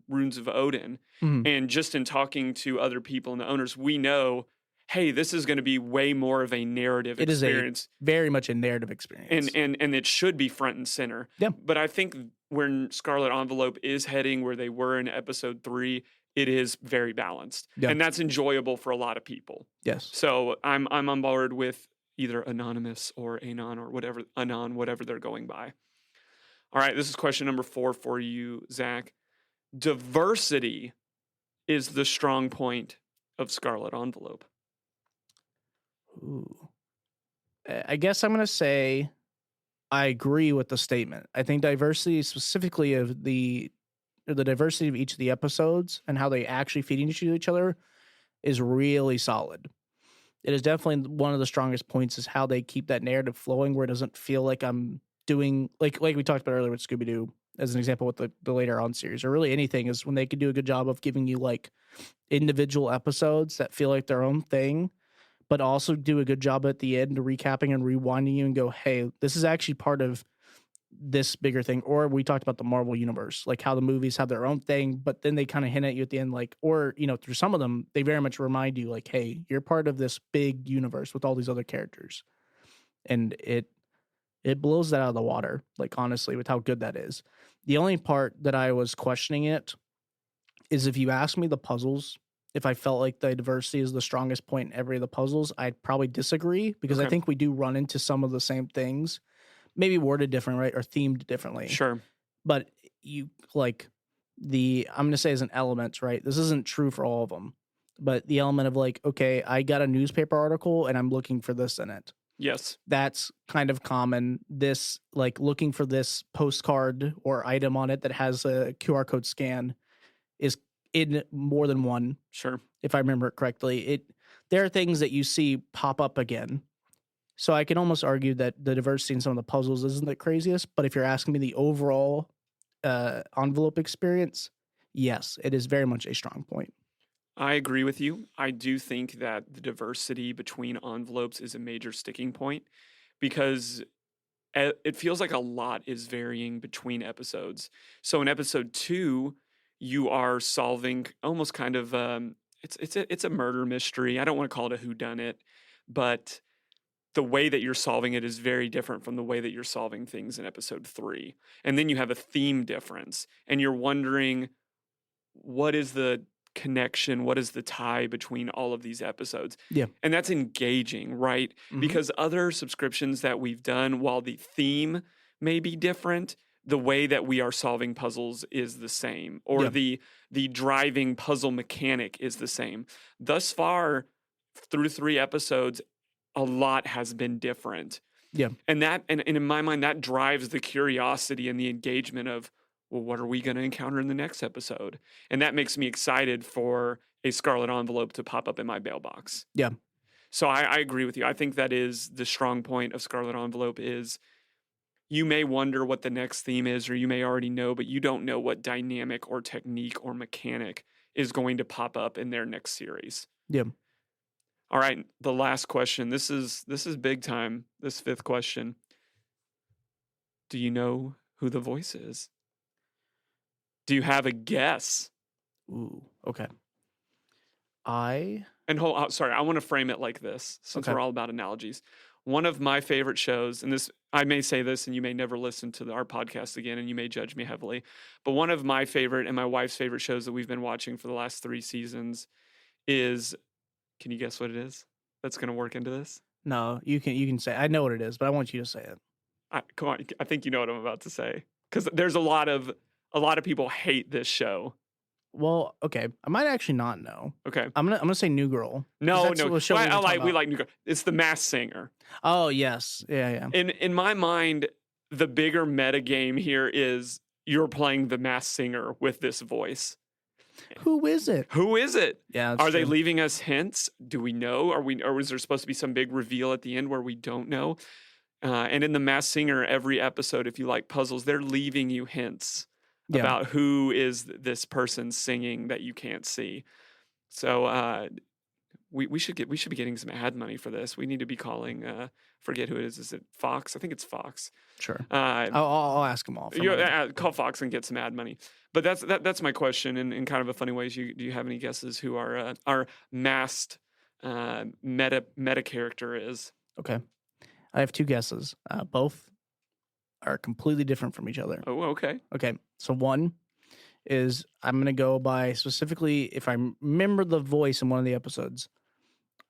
Runes of Odin. Mhm. And just in talking to other people and the owners, we know, hey, this is going to be way more of a narrative experience. It is very much a narrative experience. And it should be front and center. Yeah. But I think where Scarlet Envelope is heading, where they were in episode 3, it is very balanced. Yeah. And that's enjoyable for a lot of people. Yes. So I'm on board with either Anonymous or Anon or whatever, Anon, whatever they're going by. All right, this is question number 4 for you, Zach. Diversity is the strong point of Scarlet Envelope. Ooh. I guess I'm going to say I agree with the statement. I think diversity, specifically of the diversity of each of the episodes and how they actually feed into each other, is really solid. It is definitely one of the strongest points, is how they keep that narrative flowing, where it doesn't feel like I'm doing, like we talked about earlier with Scooby-Doo as an example with the later on series, or really anything, is when they could do a good job of giving you like individual episodes that feel like their own thing, but also do a good job at the end recapping and rewinding you and go, hey, this is actually part of this bigger thing. Or we talked about the Marvel universe, like how the movies have their own thing, but then they kind of hint at you at the end, like, or, through some of them, they very much remind you like, hey, you're part of this big universe with all these other characters. And it blows that out of the water, like, honestly, with how good that is. The only part that I was questioning it is, if you ask me the puzzles, if I felt like the diversity is the strongest point in every of the puzzles, I'd probably disagree, because I think we do run into some of the same things, maybe worded different, right, or themed differently. Sure. But you, like, I'm going to say as an element, right, this isn't true for all of them, but the element of like, okay, I got a newspaper article and I'm looking for this in it. Yes. That's kind of common. This, like, looking for this postcard or item on it that has a QR code scan is in more than one. Sure. If I remember it correctly. There are things that you see pop up again. So I can almost argue that the diversity in some of the puzzles isn't the craziest, but if you're asking me the overall envelope experience, yes, it is very much a strong point. I agree with you. I do think that the diversity between envelopes is a major sticking point, because it feels like a lot is varying between episodes. So in episode 2, you are solving almost kind of it's a murder mystery. I don't want to call it a whodunit, but the way that you're solving it is very different from the way that you're solving things in episode 3. And then you have a theme difference, and you're wondering, what is the connection, what is the tie between all of these episodes? Yeah. And that's engaging, right? Mhm. Because other subscriptions that we've done, while the theme may be different, the way that we are solving puzzles is the same, or Yeah. the driving puzzle mechanic is the same. Thus far, through 3 episodes, a lot has been different. Yeah. And in my mind, that drives the curiosity and the engagement of, well, what are we going to encounter in the next episode? And that makes me excited for a Scarlet Envelope to pop up in my mailbox. Yeah. So I agree with you. I think that is the strong point of Scarlet Envelope is, you may wonder what the next theme is, or you may already know, but you don't know what dynamic or technique or mechanic is going to pop up in their next series. Yeah. All right, the last question. This is big time. This 5th question. Do you know who the voice is? Do you have a guess? Ooh, okay. And sorry, I want to frame it like this, since Okay. we're all about analogies. One of my favorite shows, and this, I may say this and you may never listen to our podcast again and you may judge me heavily, but one of my favorite and my wife's favorite shows that we've been watching for the last 3 seasons is, can you guess what it is that's going to work into this? No, you can say, I know what it is, but I want you to say it. Come on, I think you know what I'm about to say, because there's a lot of people hate this show. Well, okay, I might actually not know. Okay, I'm gonna say New Girl. no, That's what show we were talking we about. like New Girl. It's The Masked Singer. Oh yes, yeah. In my mind, the bigger meta game here is you're playing the Masked Singer with this voice. Who is it? Who is it? Yeah, Are they true. leaving us hints? Do we know? Or is there supposed to be some big reveal at the end where we don't know? And in The Masked Singer, every episode, if you like puzzles, they're leaving you hints about who is this person singing that you can't see. So we should be getting some ad money for this. We need to be calling. Forget who it is. Is it Fox? I think it's Fox. Sure. I'll ask them all. Call Fox and get some ad money. But that's my question. In kind of a funny way, do you have any guesses who our masked meta character is? Okay, I have two guesses. Both are completely different from each other. Oh, okay. Okay, so one is I'm going to go by specifically if I remember the voice in one of the episodes.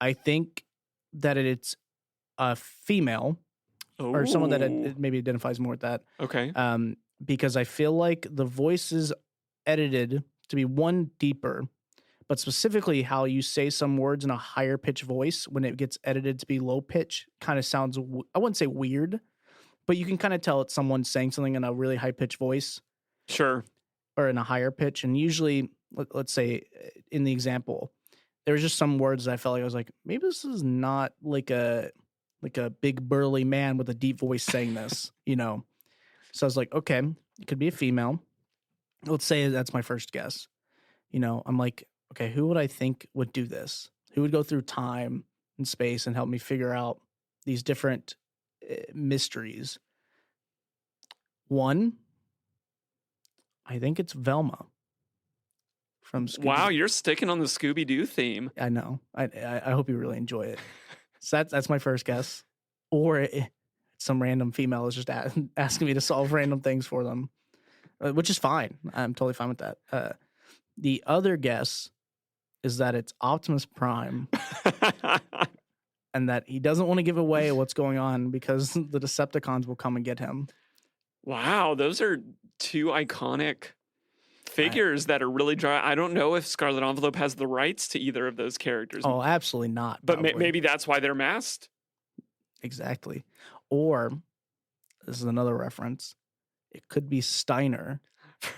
I think that it's a female or someone that maybe identifies more with that. Okay. Because I feel like the voice is edited to be one deeper, but specifically how you say some words in a higher pitch voice when it gets edited to be low pitch kind of sounds, I wouldn't say weird, but you can kind of tell it's someone saying something in a really high pitch voice. Sure. Or in a higher pitch. And usually, let's say in the example, there was just some words that I felt like I was like, maybe this is not like a big burly man with a deep voice saying this, you know? So I was like, okay, it could be a female. Let's say that's my first guess. You know, I'm like, okay, who would I think would do this? Who would go through time and space and help me figure out these different mysteries? One, I think it's Velma from Scooby-Doo. Wow, you're sticking on the Scooby-Doo theme. I know. I hope you really enjoy it. So that's my first guess. Or some random female is just asking me to solve random things for them, which is fine. I'm totally fine with that. The other guess is that it's Optimus Prime and that he doesn't want to give away what's going on because the Decepticons will come and get him. Wow, those are two iconic figures that are really dry. I don't know if Scarlet Envelope has the rights to either of those characters. Oh, absolutely not. But maybe that's why they're masked. Exactly. Or, this is another reference, it could be Steiner.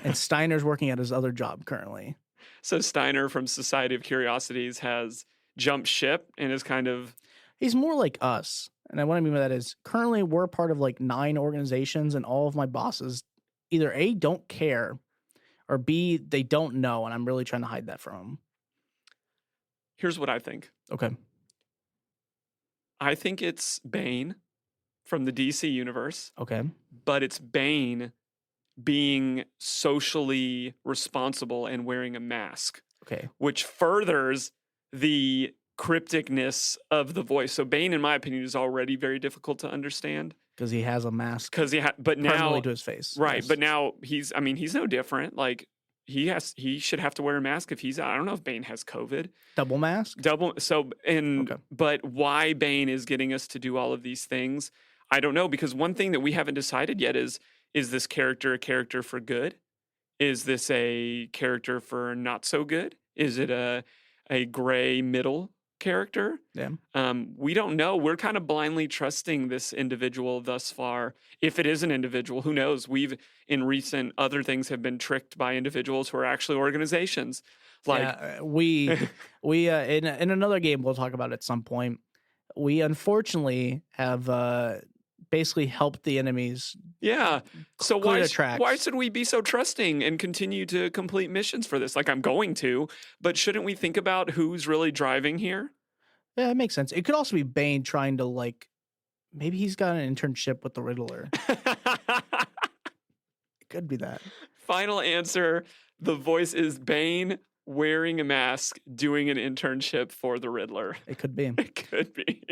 And Steiner's working at his other job currently. So Steiner from Society of Curiosities has jumped ship and is kind of... He's more like us. And what I mean by that is currently we're part of like 9 organizations and all of my bosses either A, don't care, or B, they don't know. And I'm really trying to hide that from them. Here's what I think. Okay. I think it's Bane from the DC universe. Okay. But it's Bane being socially responsible and wearing a mask. Okay. Which furthers the crypticness of the voice. So Bane, in my opinion, is already very difficult to understand. Because he has a mask. But now to his face. Right. Yes. But now he's no different. Like he should have to wear a mask if I don't know if Bane has COVID. Double mask? But why Bane is getting us to do all of these things, I don't know, because one thing that we haven't decided yet is this character a character for good? Is this a character for not so good? Is it a gray middle character? Yeah. We don't know. We're kind of blindly trusting this individual thus far. If it is an individual, who knows? We've in recent other things have been tricked by individuals who are actually organizations. Like we in another game we'll talk about at some point. We unfortunately have basically helped the enemies. Yeah. So why should we be so trusting and continue to complete missions for this? Like I'm going to, but shouldn't we think about who's really driving here? Yeah, it makes sense. It could also be Bane trying to maybe he's got an internship with the Riddler. It could be that. Final answer. The voice is Bane wearing a mask, doing an internship for the Riddler. It could be. It could be.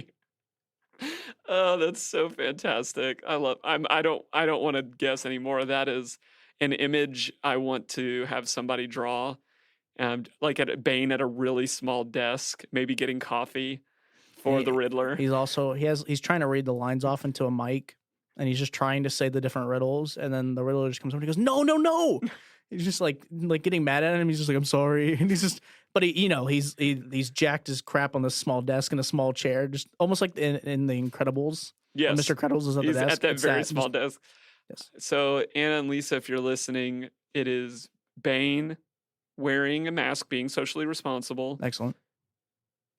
Oh, that's so fantastic. I don't want to guess anymore. That is an image I want to have somebody draw. Like at Bane at a really small desk, maybe getting coffee for the Riddler. He's trying to read the lines off into a mic, and he's just trying to say the different riddles, and then the Riddler just comes over and he goes, "No." He's just like getting mad at him. He's just like, "I'm sorry," and but he's jacked his crap on this small desk in a small chair, just almost like in the Incredibles. Yes, Mr. Incredibles is at the desk. At that very small desk. Yes. So Anna and Lisa, if you're listening, it is Bane wearing a mask, being socially responsible, Excellent.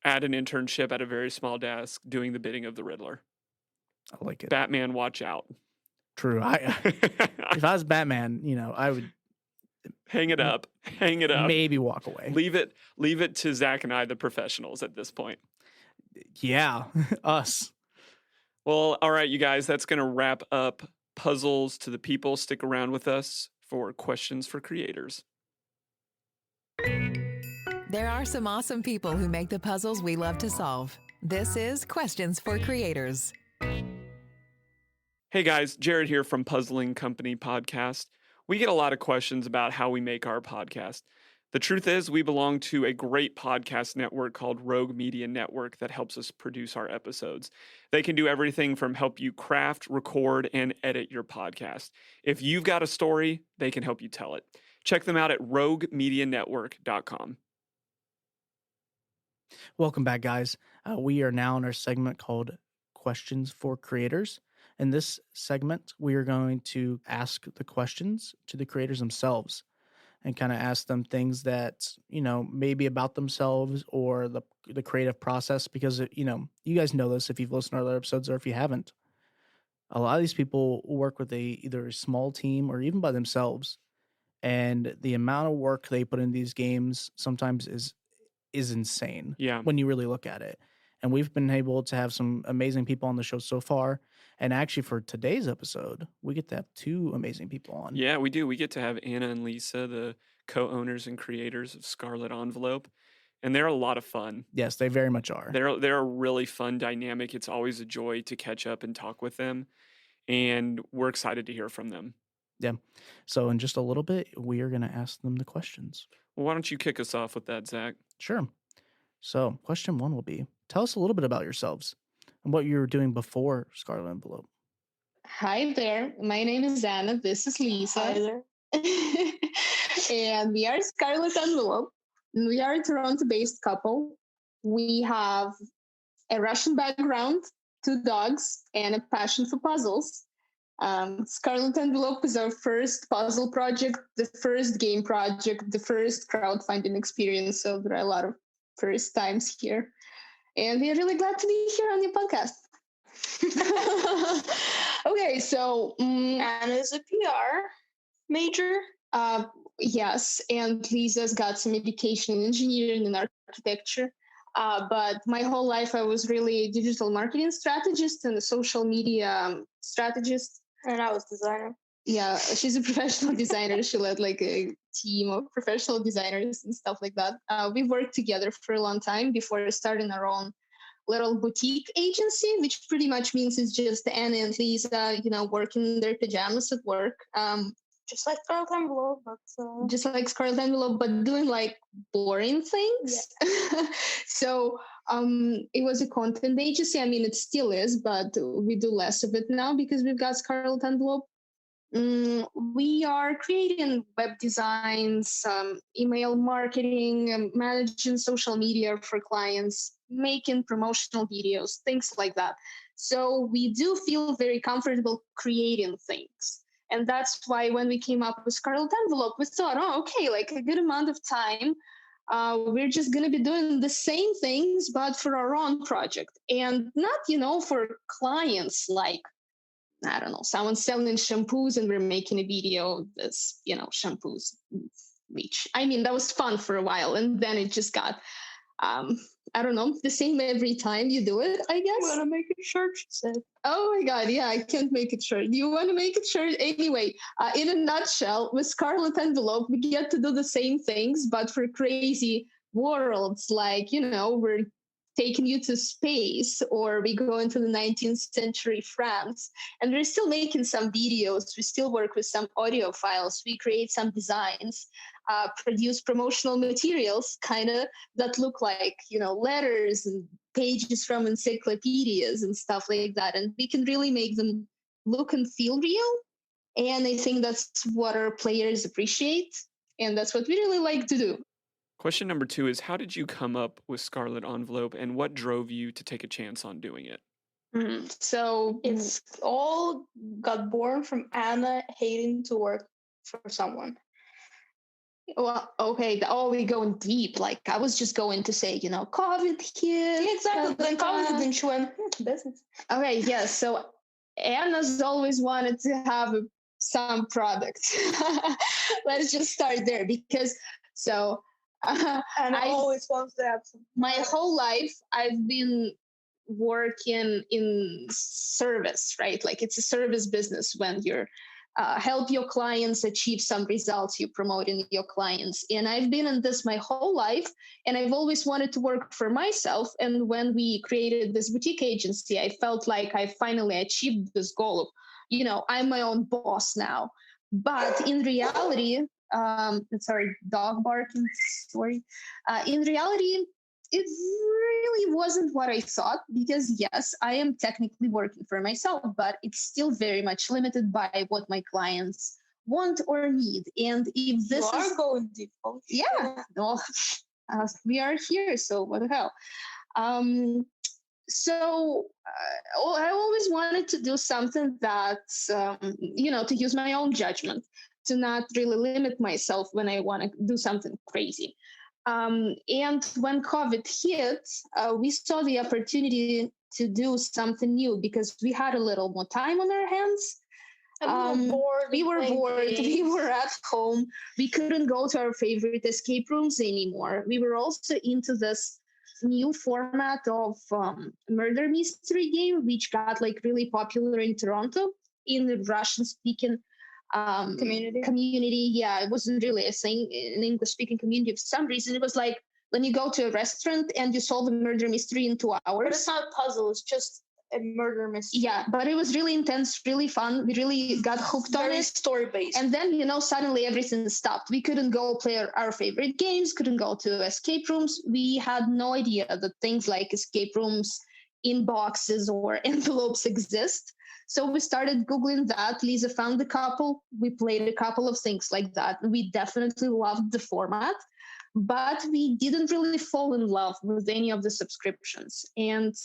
at an internship at a very small desk, doing the bidding of the Riddler. I like it. Batman, watch out. True. If I was Batman, I would Hang it up. Hang it up. maybe walk away. Leave it to Zach and I, the professionals, at this point. Yeah, us. Well, all right, you guys, that's going to wrap up Puzzles to the People. Stick around with us for Questions for Creators. There are some awesome people who make the puzzles we love to solve. This is Questions for Creators. Hey guys, Jared here from Puzzling Company Podcast. We get a lot of questions about how we make our podcast. The truth is, we belong to a great podcast network called Rogue Media Network that helps us produce our episodes. They can do everything from help you craft, record, and edit your podcast. If you've got a story, they can help you tell it. Check them out at roguemedianetwork.com. Welcome back, guys. We are now in our segment called Questions for Creators. In this segment, we are going to ask the questions to the creators themselves and kind of ask them things that, maybe about themselves or the creative process, because, you guys know this if you've listened to other episodes or if you haven't. A lot of these people work with either a small team or even by themselves. And the amount of work they put in these games sometimes is insane. Yeah. When you really look at it. And we've been able to have some amazing people on the show so far. And actually, for today's episode, we get to have two amazing people on. Yeah, we do. We get to have Anna and Lisa, the co-owners and creators of Scarlet Envelope. And they're a lot of fun. Yes, they very much are. They're a really fun dynamic. It's always a joy to catch up and talk with them. And we're excited to hear from them. Yeah. So in just a little bit, we are going to ask them the questions. Well, why don't you kick us off with that, Zach? Sure. So question one will be, tell us a little bit about yourselves and what you were doing before Scarlet Envelope. Hi there. My name is Anna. This is Lisa. Hi there. And we are Scarlet Envelope. We are a Toronto-based couple. We have a Russian background, 2 dogs, and a passion for puzzles. Scarlet Envelope is our first puzzle project, the first game project, the first crowdfunding experience. So there are a lot of first times here. And we are really glad to be here on your podcast. Okay, so Anna's a PR major. Yes, and Lisa's got some education in engineering and architecture. But my whole life, I was really a digital marketing strategist and a social media strategist. And I was designer. Yeah, she's a professional designer. She led like a team of professional designers and stuff like that. We worked together for a long time before starting our own little boutique agency, which pretty much means it's just Anna and Lisa, working in their pajamas at work. Just like Scarlet Envelope, but just like Scarlet Envelope, but doing like boring things. Yeah. So it was a content agency. I mean, it still is, but we do less of it now because we've got Scarlet Envelope. We are creating web designs, email marketing, managing social media for clients, making promotional videos, things like that. So we do feel very comfortable creating things. And that's why when we came up with Scarlet Envelope, we thought, okay, like a good amount of time. We're just going to be doing the same things, but for our own project. And not, for clients like, I don't know, someone selling shampoos and we're making a video that's, shampoos, which, I mean, that was fun for a while. And then it just got, I don't know, the same every time you do it, I guess. I want to make it short, she said. Oh my God, yeah, I can't make it short. You want to make it short? Anyway, in a nutshell, with Scarlet Envelope, we get to do the same things, but for crazy worlds, like, we're taking you to space, or we go into the 19th century France, and we're still making some videos. We still work with some audio files. We create some designs, produce promotional materials, kind of that look like, letters and pages from encyclopedias and stuff like that. And we can really make them look and feel real. And I think that's what our players appreciate. And that's what we really like to do. Question number 2 is, how did you come up with Scarlet Envelope and what drove you to take a chance on doing it? So it's all got born from Anna hating to work for someone. Well, okay. Oh, we going deep. Like I was just going to say, COVID hit. Yeah, exactly. Then college, uh, then she went business. Okay, yes. So Anna's always wanted to have some product. Let's just start there because so And I I always wants to have some. my whole life I've been working in service, right? Like it's a service business when you're help your clients achieve some results, you promoting your clients. And I've been in this my whole life, and I've always wanted to work for myself. And when we created this boutique agency, I felt like I finally achieved this goal of, I'm my own boss now. But in reality, sorry, dog barking, sorry. In reality, it really wasn't what I thought because, yes, I am technically working for myself, but it's still very much limited by what my clients want or need. And if this You is are going deep. yeah, well, we are here, so what the hell? Um, I always wanted to do something that, to use my own judgment, to not really limit myself when I want to do something crazy. And when COVID hit, we saw the opportunity to do something new because we had a little more time on our hands. We were bored. We were at home. We couldn't go to our favorite escape rooms anymore. We were also into this new format of murder mystery game, which got like really popular in Toronto in the Russian speaking community. Yeah, it wasn't really a thing in English speaking community. For some reason, it was like when you go to a restaurant and you solve a murder mystery in 2 hours. But it's not a puzzle. It's just a murder mystery. Yeah, but it was really intense, really fun. We really got hooked on it. Story based. And then, suddenly everything stopped. We couldn't go play our favorite games, couldn't go to escape rooms. We had no idea that things like escape rooms in boxes or envelopes exist. So we started Googling that. Lisa found a couple. We played a couple of things like that. We definitely loved the format, but we didn't really fall in love with any of the subscriptions. And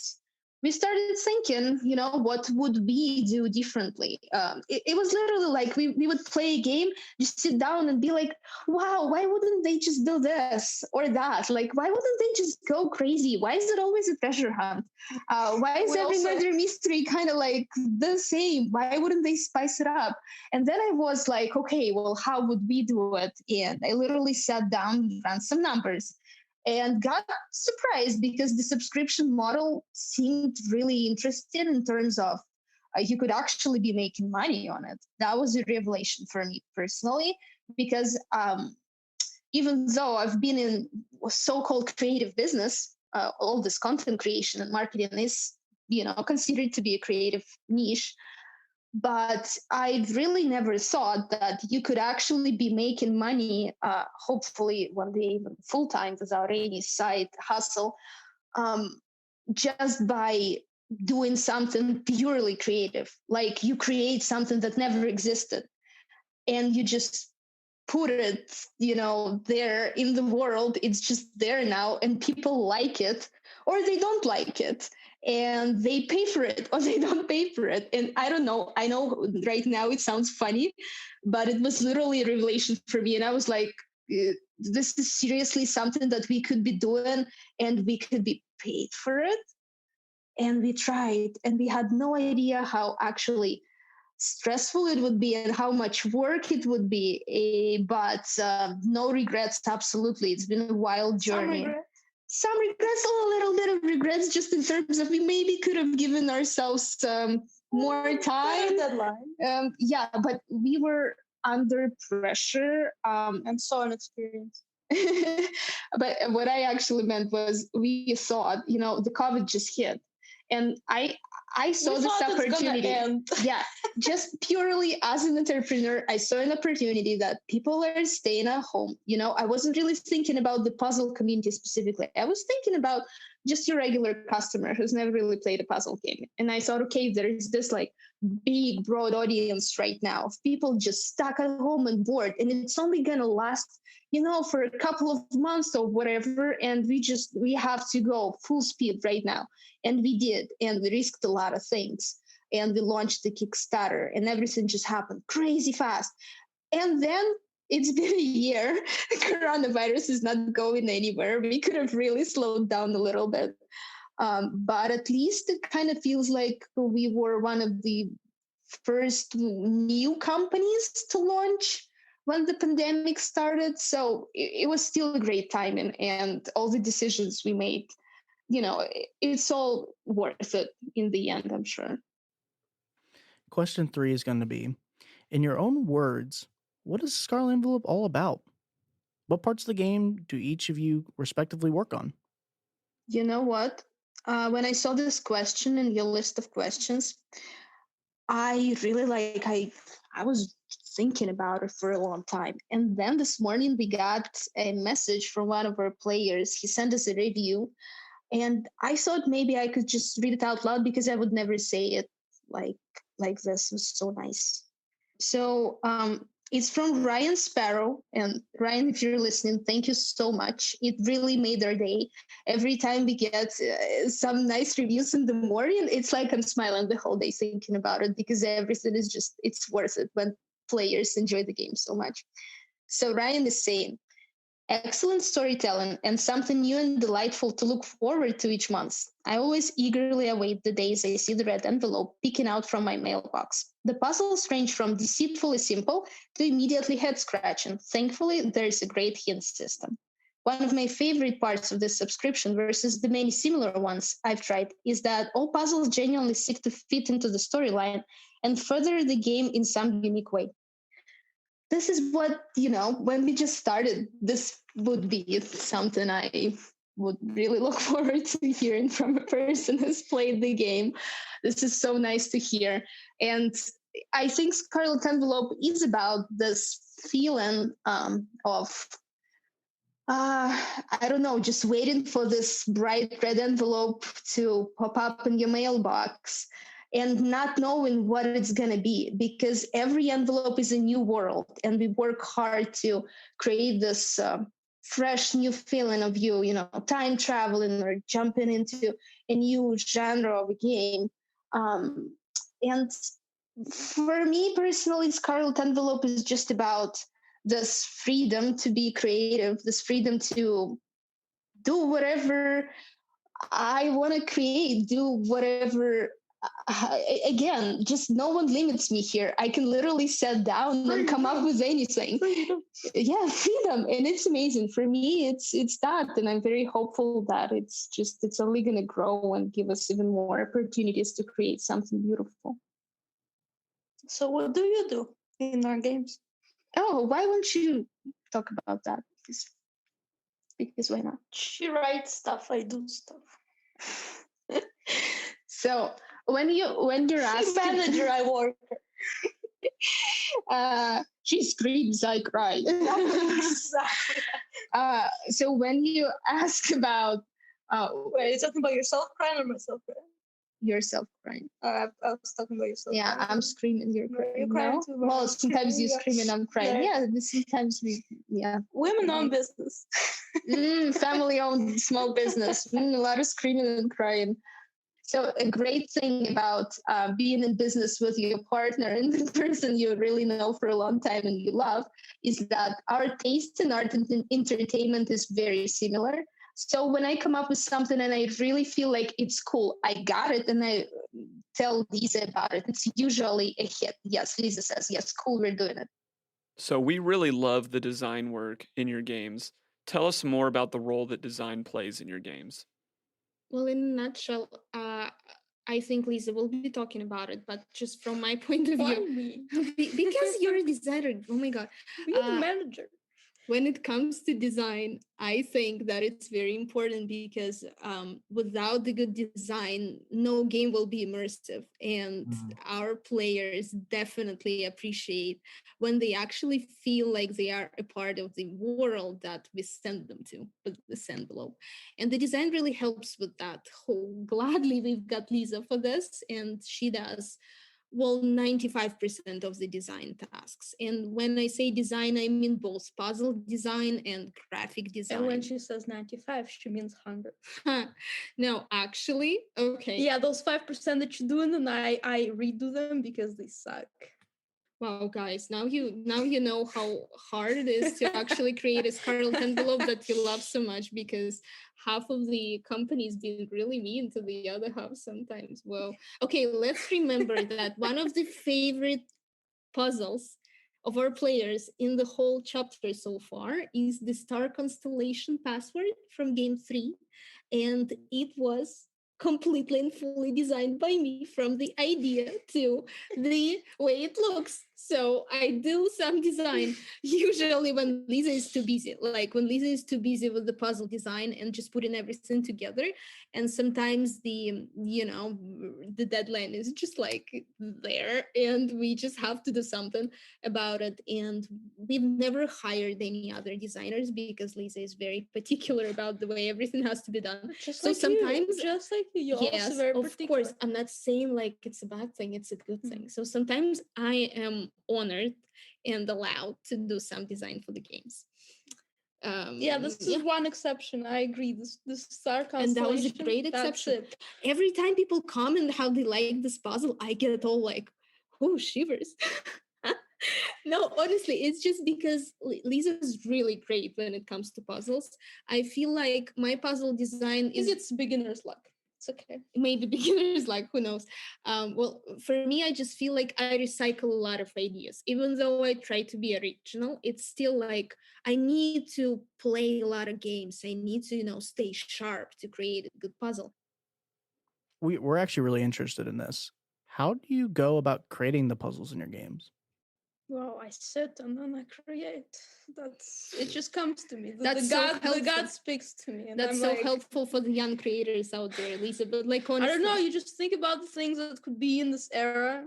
we started thinking, what would we do differently? It was literally like we would play a game, just sit down and be like, wow, why wouldn't they just do this or that? Like, why wouldn't they just go crazy? Why is it always a treasure hunt? Why is every murder mystery kind of like the same? Why wouldn't they spice it up? And then I was like, okay, well, how would we do it? And I literally sat down and ran some numbers and got surprised because the subscription model seemed really interesting in terms of you could actually be making money on it. That was a revelation for me personally because even though I've been in so-called creative business, all this content creation and marketing is, considered to be a creative niche. But I really never thought that you could actually be making money, hopefully one day even full time without any side hustle, just by doing something purely creative. Like you create something that never existed and you just put it, there in the world. It's just there now and people like it or they don't like it. And they pay for it or they don't pay for it. And I don't know. I know right now it sounds funny, but it was literally a revelation for me. And I was like, this is seriously something that we could be doing and we could be paid for it. And we tried and we had no idea how actually stressful it would be and how much work it would be. But no regrets, absolutely. It's been a wild journey. Some regrets, a little bit of regrets, just in terms of we maybe could have given ourselves more time. Deadline. Yeah, but we were under pressure. And so inexperienced. But what I actually meant was we thought, the COVID just hit. And I saw this opportunity. Yeah, just purely as an entrepreneur, I saw an opportunity that people are staying at home. I wasn't really thinking about the puzzle community specifically. I was thinking about just your regular customer who's never really played a puzzle game. And I thought, okay, there is this like big, broad audience right now of people just stuck at home and bored. And it's only going to last, for a couple of months or whatever. And we have to go full speed right now. And we did. And we risked a lot of things. And we launched the Kickstarter and everything just happened crazy fast. And then it's been a year. Coronavirus is not going anywhere. We could have really slowed down a little bit. But at least it kind of feels like we were one of the first new companies to launch when the pandemic started. So it was still a great time, and all the decisions we made, it's all worth it in the end, I'm sure. Question 3 is going to be, in your own words, what is Scarlet Envelope all about? What parts of the game do each of you respectively work on? You know what? When I saw this question in your list of questions, I really I was thinking about it for a long time. And then this morning we got a message from one of our players. He sent us a review, and I thought maybe I could just read it out loud because I would never say it like this. It was so nice. So it's from Ryan Sparrow. And Ryan, if you're listening, thank you so much. It really made our day. Every time we get some nice reviews in the morning, it's like I'm smiling the whole day thinking about it, because everything is just, it's worth it when players enjoy the game so much. So Ryan is saying, excellent storytelling and something new and delightful to look forward to each month. I always eagerly await the days I see the red envelope peeking out from my mailbox. The puzzles range from deceitfully simple to immediately head scratching. Thankfully, there is a great hint system. One of my favorite parts of this subscription versus the many similar ones I've tried is that all puzzles genuinely seek to fit into the storyline and further the game in some unique way. This is what, when we just started, this would be something I would really look forward to hearing from a person who's played the game. This is so nice to hear. And I think Scarlet Envelope is about this feeling of, I don't know, just waiting for this bright red envelope to pop up in your mailbox and not knowing what it's going to be, because every envelope is a new world and we work hard to create this fresh new feeling of time traveling or jumping into a new genre of a game. And for me personally, Scarlet Envelope is just about this freedom to be creative, this freedom to do whatever I want to create, do whatever. Again, just no one limits me here. I can literally sit down and come up with anything. Freedom. Yeah, freedom, and it's amazing. For me, it's that, and I'm very hopeful that it's only going to grow and give us even more opportunities to create something beautiful. So what do you do in our games? Oh, why won't you talk about that? Because why not? She writes stuff, I do stuff. So when you're asking, manager, I work. She screams, I cry. Exactly. So when you ask about, Wait, are you talking about yourself crying or myself crying? yourself crying. I was talking about yourself. Yeah, crying. I'm screaming. You're crying. You're crying too, but Well, I'm sometimes you screaming, scream and I'm crying. Yeah. Yeah, sometimes yeah. Women-owned business. Family-owned small business. A lot of screaming and crying. So a great thing about being in business with your partner and the person you really know for a long time and you love is that our taste in art and entertainment is very similar. So when I come up with something and I really feel like it's cool, I got it, and I tell Lisa about it. It's usually a hit. Yes, Lisa says, yes, cool, we're doing it. So we really love the design work in your games. Tell us more about the role that design plays in your games. Well, in a nutshell, I think Lisa will be talking about it, but just from my point of view, because you're a designer. Oh my god, You're the manager. When it comes to design, I think that it's very important because without the good design, no game will be immersive. And our players definitely appreciate when they actually feel like they are a part of the world that we send them to with this envelope. And the design really helps with that. Gladly, we've got Lisa for this, and she does 95% of the design tasks. And when I say design, I mean both puzzle design and graphic design. And when she says 95, she means 100. No, actually, okay. Yeah, those 5% that you do, and then I redo them because they suck. Wow, guys, now you know how hard it is to actually create a Scarlet envelope that you love so much, because half of the companies being really mean to the other half sometimes. Well, okay, let's remember that one of the favorite puzzles of our players in the whole chapter so far is the star constellation password from game 3, and it was completely and fully designed by me, from the idea to the way it looks. So I do some design usually when Lisa is too busy, like when Lisa is too busy with the puzzle design and just putting everything together. And sometimes the deadline is just like there, and we just have to do something about it. And we've never hired any other designers because Lisa is very particular about the way everything has to be done. Just So like sometimes, just like you're yes, also very of particular. course, I'm not saying like it's a bad thing, it's a good thing. So sometimes I am honored and allowed to do some design for the games. Yeah, this is one exception. I agree. This star constellation. And that was a great exception. Every time people comment how they like this puzzle, I get all like, oh, shivers. No, honestly, it's just because Lisa's really great when it comes to puzzles. I feel like my puzzle design I think it's beginner's luck. It's okay. Maybe beginners, like, who knows. Well, for me, I just feel like I recycle a lot of ideas. Even though I try to be original, it's still like I need to play a lot of games. I need to stay sharp to create a good puzzle. We're actually really interested in this. How do you go about creating the puzzles in your games? Well, I sit and then I create. It just comes to me. The God speaks to me. And that's I'm so like, helpful for the young creators out there, Lisa. But like, honestly, I don't know. You just think about the things that could be in this era,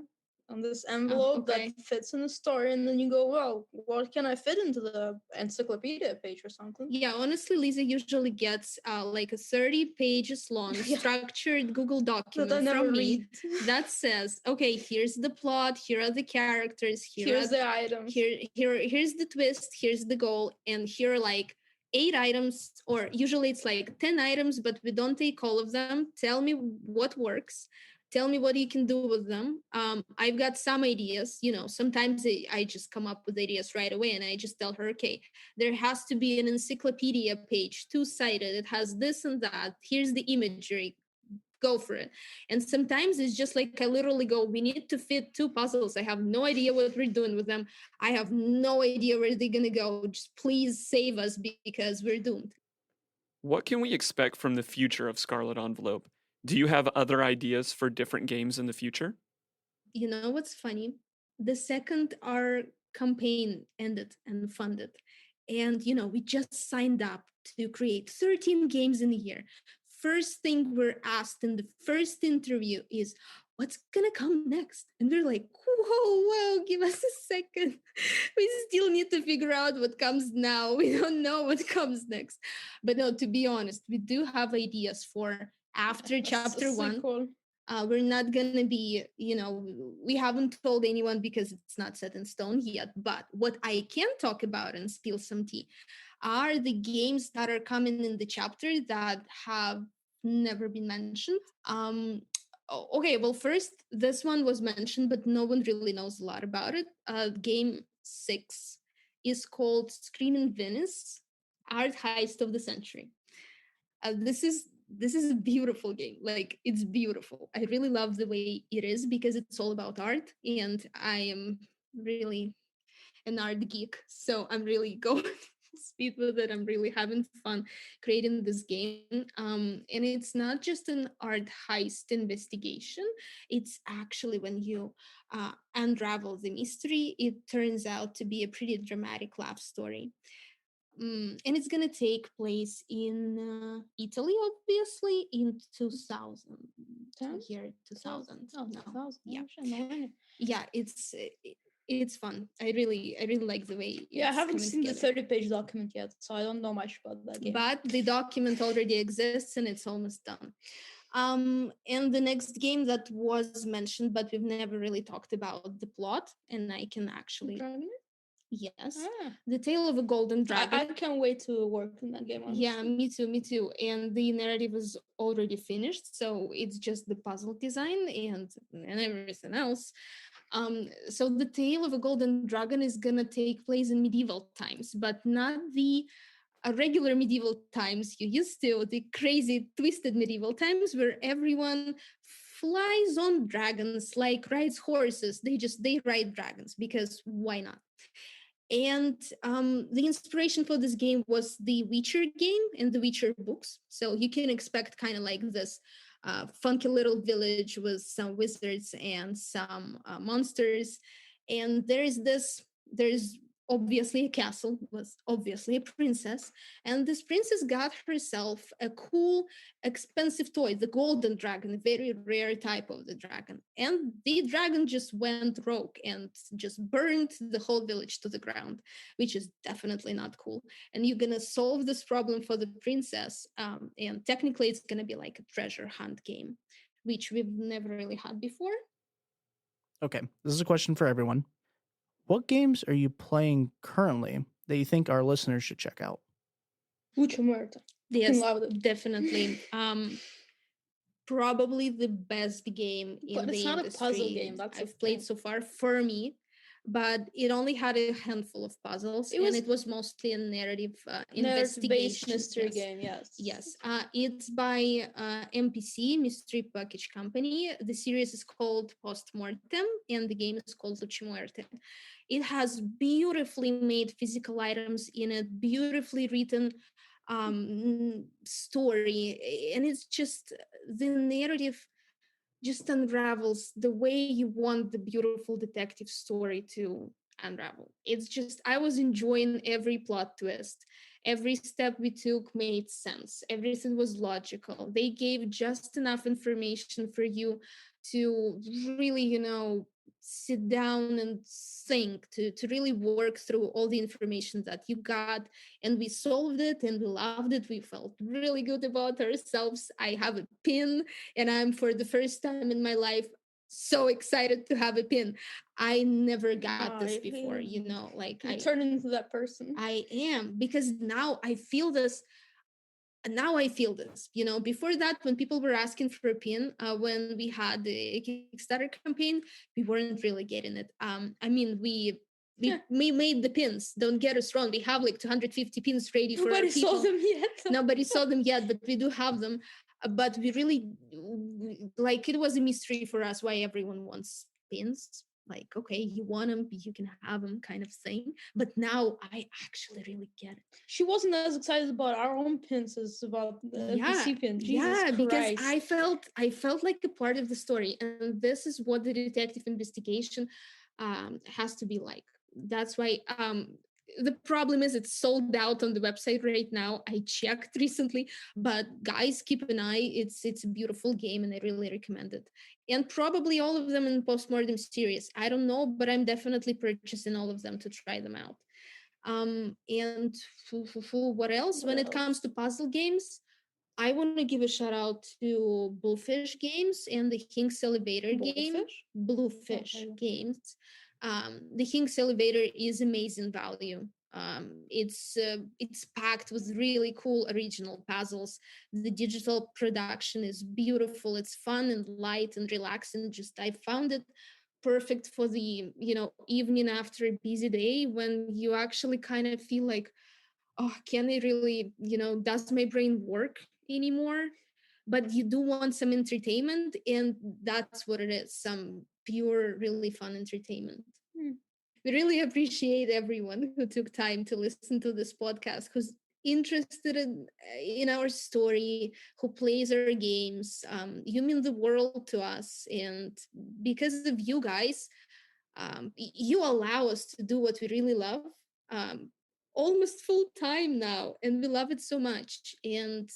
on this envelope that fits in the story, and then you go, well, what can I fit into the encyclopedia page or something? Yeah, honestly, Lisa usually gets like a 30 pages long structured Google document from me that says, okay, here's the plot, here are the characters, here's the items, here's the twist, here's the goal, and here are like 8 items, or usually it's like 10 items, but we don't take all of them. Tell me what works. Tell me what you can do with them. I've got some ideas. Sometimes I just come up with ideas right away, and I just tell her, okay, there has to be an encyclopedia page, 2-sided. It has this and that. Here's the imagery. Go for it. And sometimes it's just like I literally go, we need to fit 2 puzzles. I have no idea what we're doing with them. I have no idea where they're going to go. Just please save us because we're doomed. What can we expect from the future of Scarlet Envelope? Do you have other ideas for different games in the future? You know what's funny? The second our campaign ended and funded, and we just signed up to create 13 games in a year. First thing we're asked in the first interview is, what's gonna come next? And we're like, whoa, give us a second. We still need to figure out what comes now. We don't know what comes next. But no, to be honest, we do have ideas for after chapter 1. Cool. We're not gonna be, we haven't told anyone because it's not set in stone yet. But what I can talk about and spill some tea are the games that are coming in the chapter that have never been mentioned. Okay, well, first, this one was mentioned, but no one really knows a lot about it. Game 6 is called Screaming Venice, Art Heist of the Century. This is a beautiful game. Like, it's beautiful. I really love the way it is because it's all about art, and I am really an art geek, so I'm really going speed with it. I'm really having fun creating this game. And it's not just an art heist investigation. It's actually, when you unravel the mystery, it turns out to be a pretty dramatic love story. And it's gonna take place in Italy, obviously, in 2000. Year 2000. Oh, no. 2000. Yeah, it's fun. I really like the way. I haven't seen the 30-page document yet, so I don't know much about that game. But the document already exists and it's almost done. And the next game that was mentioned, but we've never really talked about the plot, and I can actually. Yes. The Tale of a Golden Dragon. I can't wait to work on that game, honestly. Yeah, me too. And the narrative is already finished, so it's just the puzzle design and everything else. So the tale of a golden dragon is gonna take place in medieval times, but not the regular medieval times you used to, the crazy twisted medieval times where everyone flies on dragons, like rides horses. They ride dragons because why not? And the inspiration for this game was the Witcher game and the Witcher books. So you can expect kind of like this funky little village with some wizards and some monsters. And there's obviously a castle, was obviously a princess. And this princess got herself a cool, expensive toy, the golden dragon, a very rare type of the dragon. And the dragon just went rogue and just burned the whole village to the ground, which is definitely not cool. And you're gonna solve this problem for the princess. And technically, it's gonna be like a treasure hunt game, which we've never really had before. Okay, this is a question for everyone. What games are you playing currently that you think our listeners should check out? Mucho muerto. Yes, Love it. definitely. Probably the best game in But the it's not industry a puzzle game. That's I've played so far for me, but it only had a handful of puzzles, and it was mostly a narrative investigation mystery game. Yes. Yes, it's by MPC, Mystery Package Company. The series is called Postmortem, and the game is called Luce Muerte. It has beautifully made physical items in it, beautifully written story, and it's just the narrative just unravels the way you want the beautiful detective story to unravel. It's just, I was enjoying every plot twist. Every step we took made sense. Everything was logical. They gave just enough information for you to really, sit down and think, to really work through all the information that you got. And we solved it and we loved it. We felt really good about ourselves. I have a pin, and I'm, for the first time in my life, so excited to have a pin. I never got this before, like I turn into that person. I am, because now I feel this. Before that, when people were asking for a pin, when we had the Kickstarter campaign, we weren't really getting it. I mean, we made the pins. Don't get us wrong. We have like 250 pins ready for our people. Nobody saw them yet. Nobody saw them yet, but we do have them. But we really, like, it was a mystery for us why everyone wants pins. Like, okay, you want them, you can have them, kind of thing. But now I actually really get it. She wasn't as excited about our own pins as about the NPC pin. Jesus Christ. Because I felt like a part of the story, and this is what the detective investigation has to be like. That's why the problem is it's sold out on the website right now. I checked recently, but guys, keep an eye. It's a beautiful game, and I really recommend it. And probably all of them in Postmortem series. I don't know, but I'm definitely purchasing all of them to try them out. And what else? When it comes to puzzle games, I want to give a shout out to Bluefish Games and the King's Elevator game. Bluefish Games. The King's Elevator is amazing value. It's packed with really cool original puzzles. The digital production is beautiful. It's fun and light and relaxing. Just, I found it perfect for the evening after a busy day, when you actually kind of feel like, oh, can I really, does my brain work anymore? But you do want some entertainment, and that's what it is, some pure, really fun entertainment. We really appreciate everyone who took time to listen to this podcast, who's interested in our story, who plays our games. You mean the world to us, and because of you guys, you allow us to do what we really love, almost full time now, and we love it so much. And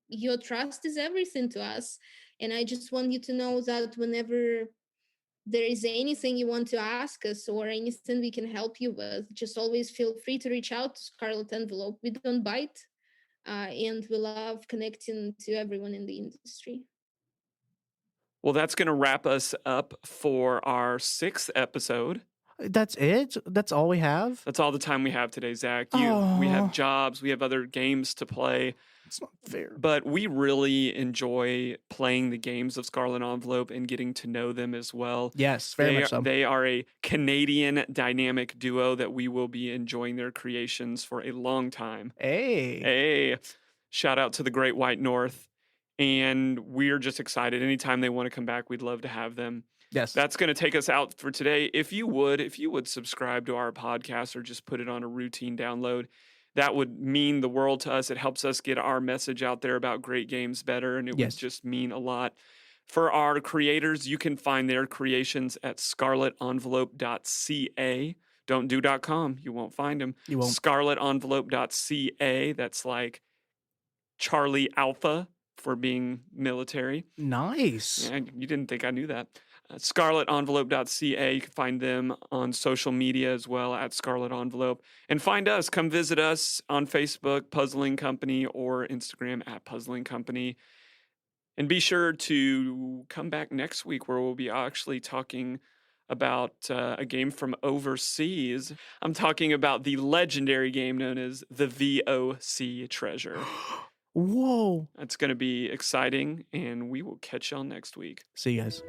your trust is everything to us. And I just want you to know that whenever there is anything you want to ask us or anything we can help you with, just always feel free to reach out to Scarlet Envelope. We don't bite, and we love connecting to everyone in the industry. Well, that's going to wrap us up for our 6th episode That's it? That's all we have? That's all the time we have today, Zach. We Oh. have jobs, we have other games to play. It's not fair. But we really enjoy playing the games of Scarlet Envelope and getting to know them as well. Yes, very much so. They are a Canadian dynamic duo that we will be enjoying their creations for a long time. Hey. Shout out to the Great White North. And we're just excited. Anytime they want to come back, we'd love to have them. Yes. That's going to take us out for today. If you would subscribe to our podcast or just put it on a routine download, that would mean the world to us. It helps us get our message out there about great games better, and it would just mean a lot. For our creators, you can find their creations at scarletenvelope.ca. Don't do .com. You won't find them. You won't. Scarletenvelope.ca. That's like Charlie Alpha for being military. Nice. Yeah, you didn't think I knew that. Scarletenvelope.ca. You can find them on social media as well at Scarlet Envelope. And find us. Come visit us on Facebook, Puzzling Company, or Instagram at Puzzling Company. And be sure to come back next week where we'll be actually talking about a game from overseas. I'm talking about the legendary game known as the VOC Treasure. Whoa. That's going to be exciting, and we will catch y'all next week. See you guys.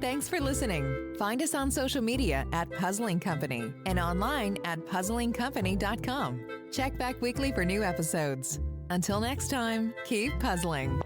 Thanks for listening. Find us on social media at Puzzling Company and online at puzzlingcompany.com. Check back weekly for new episodes. Until next time, keep puzzling.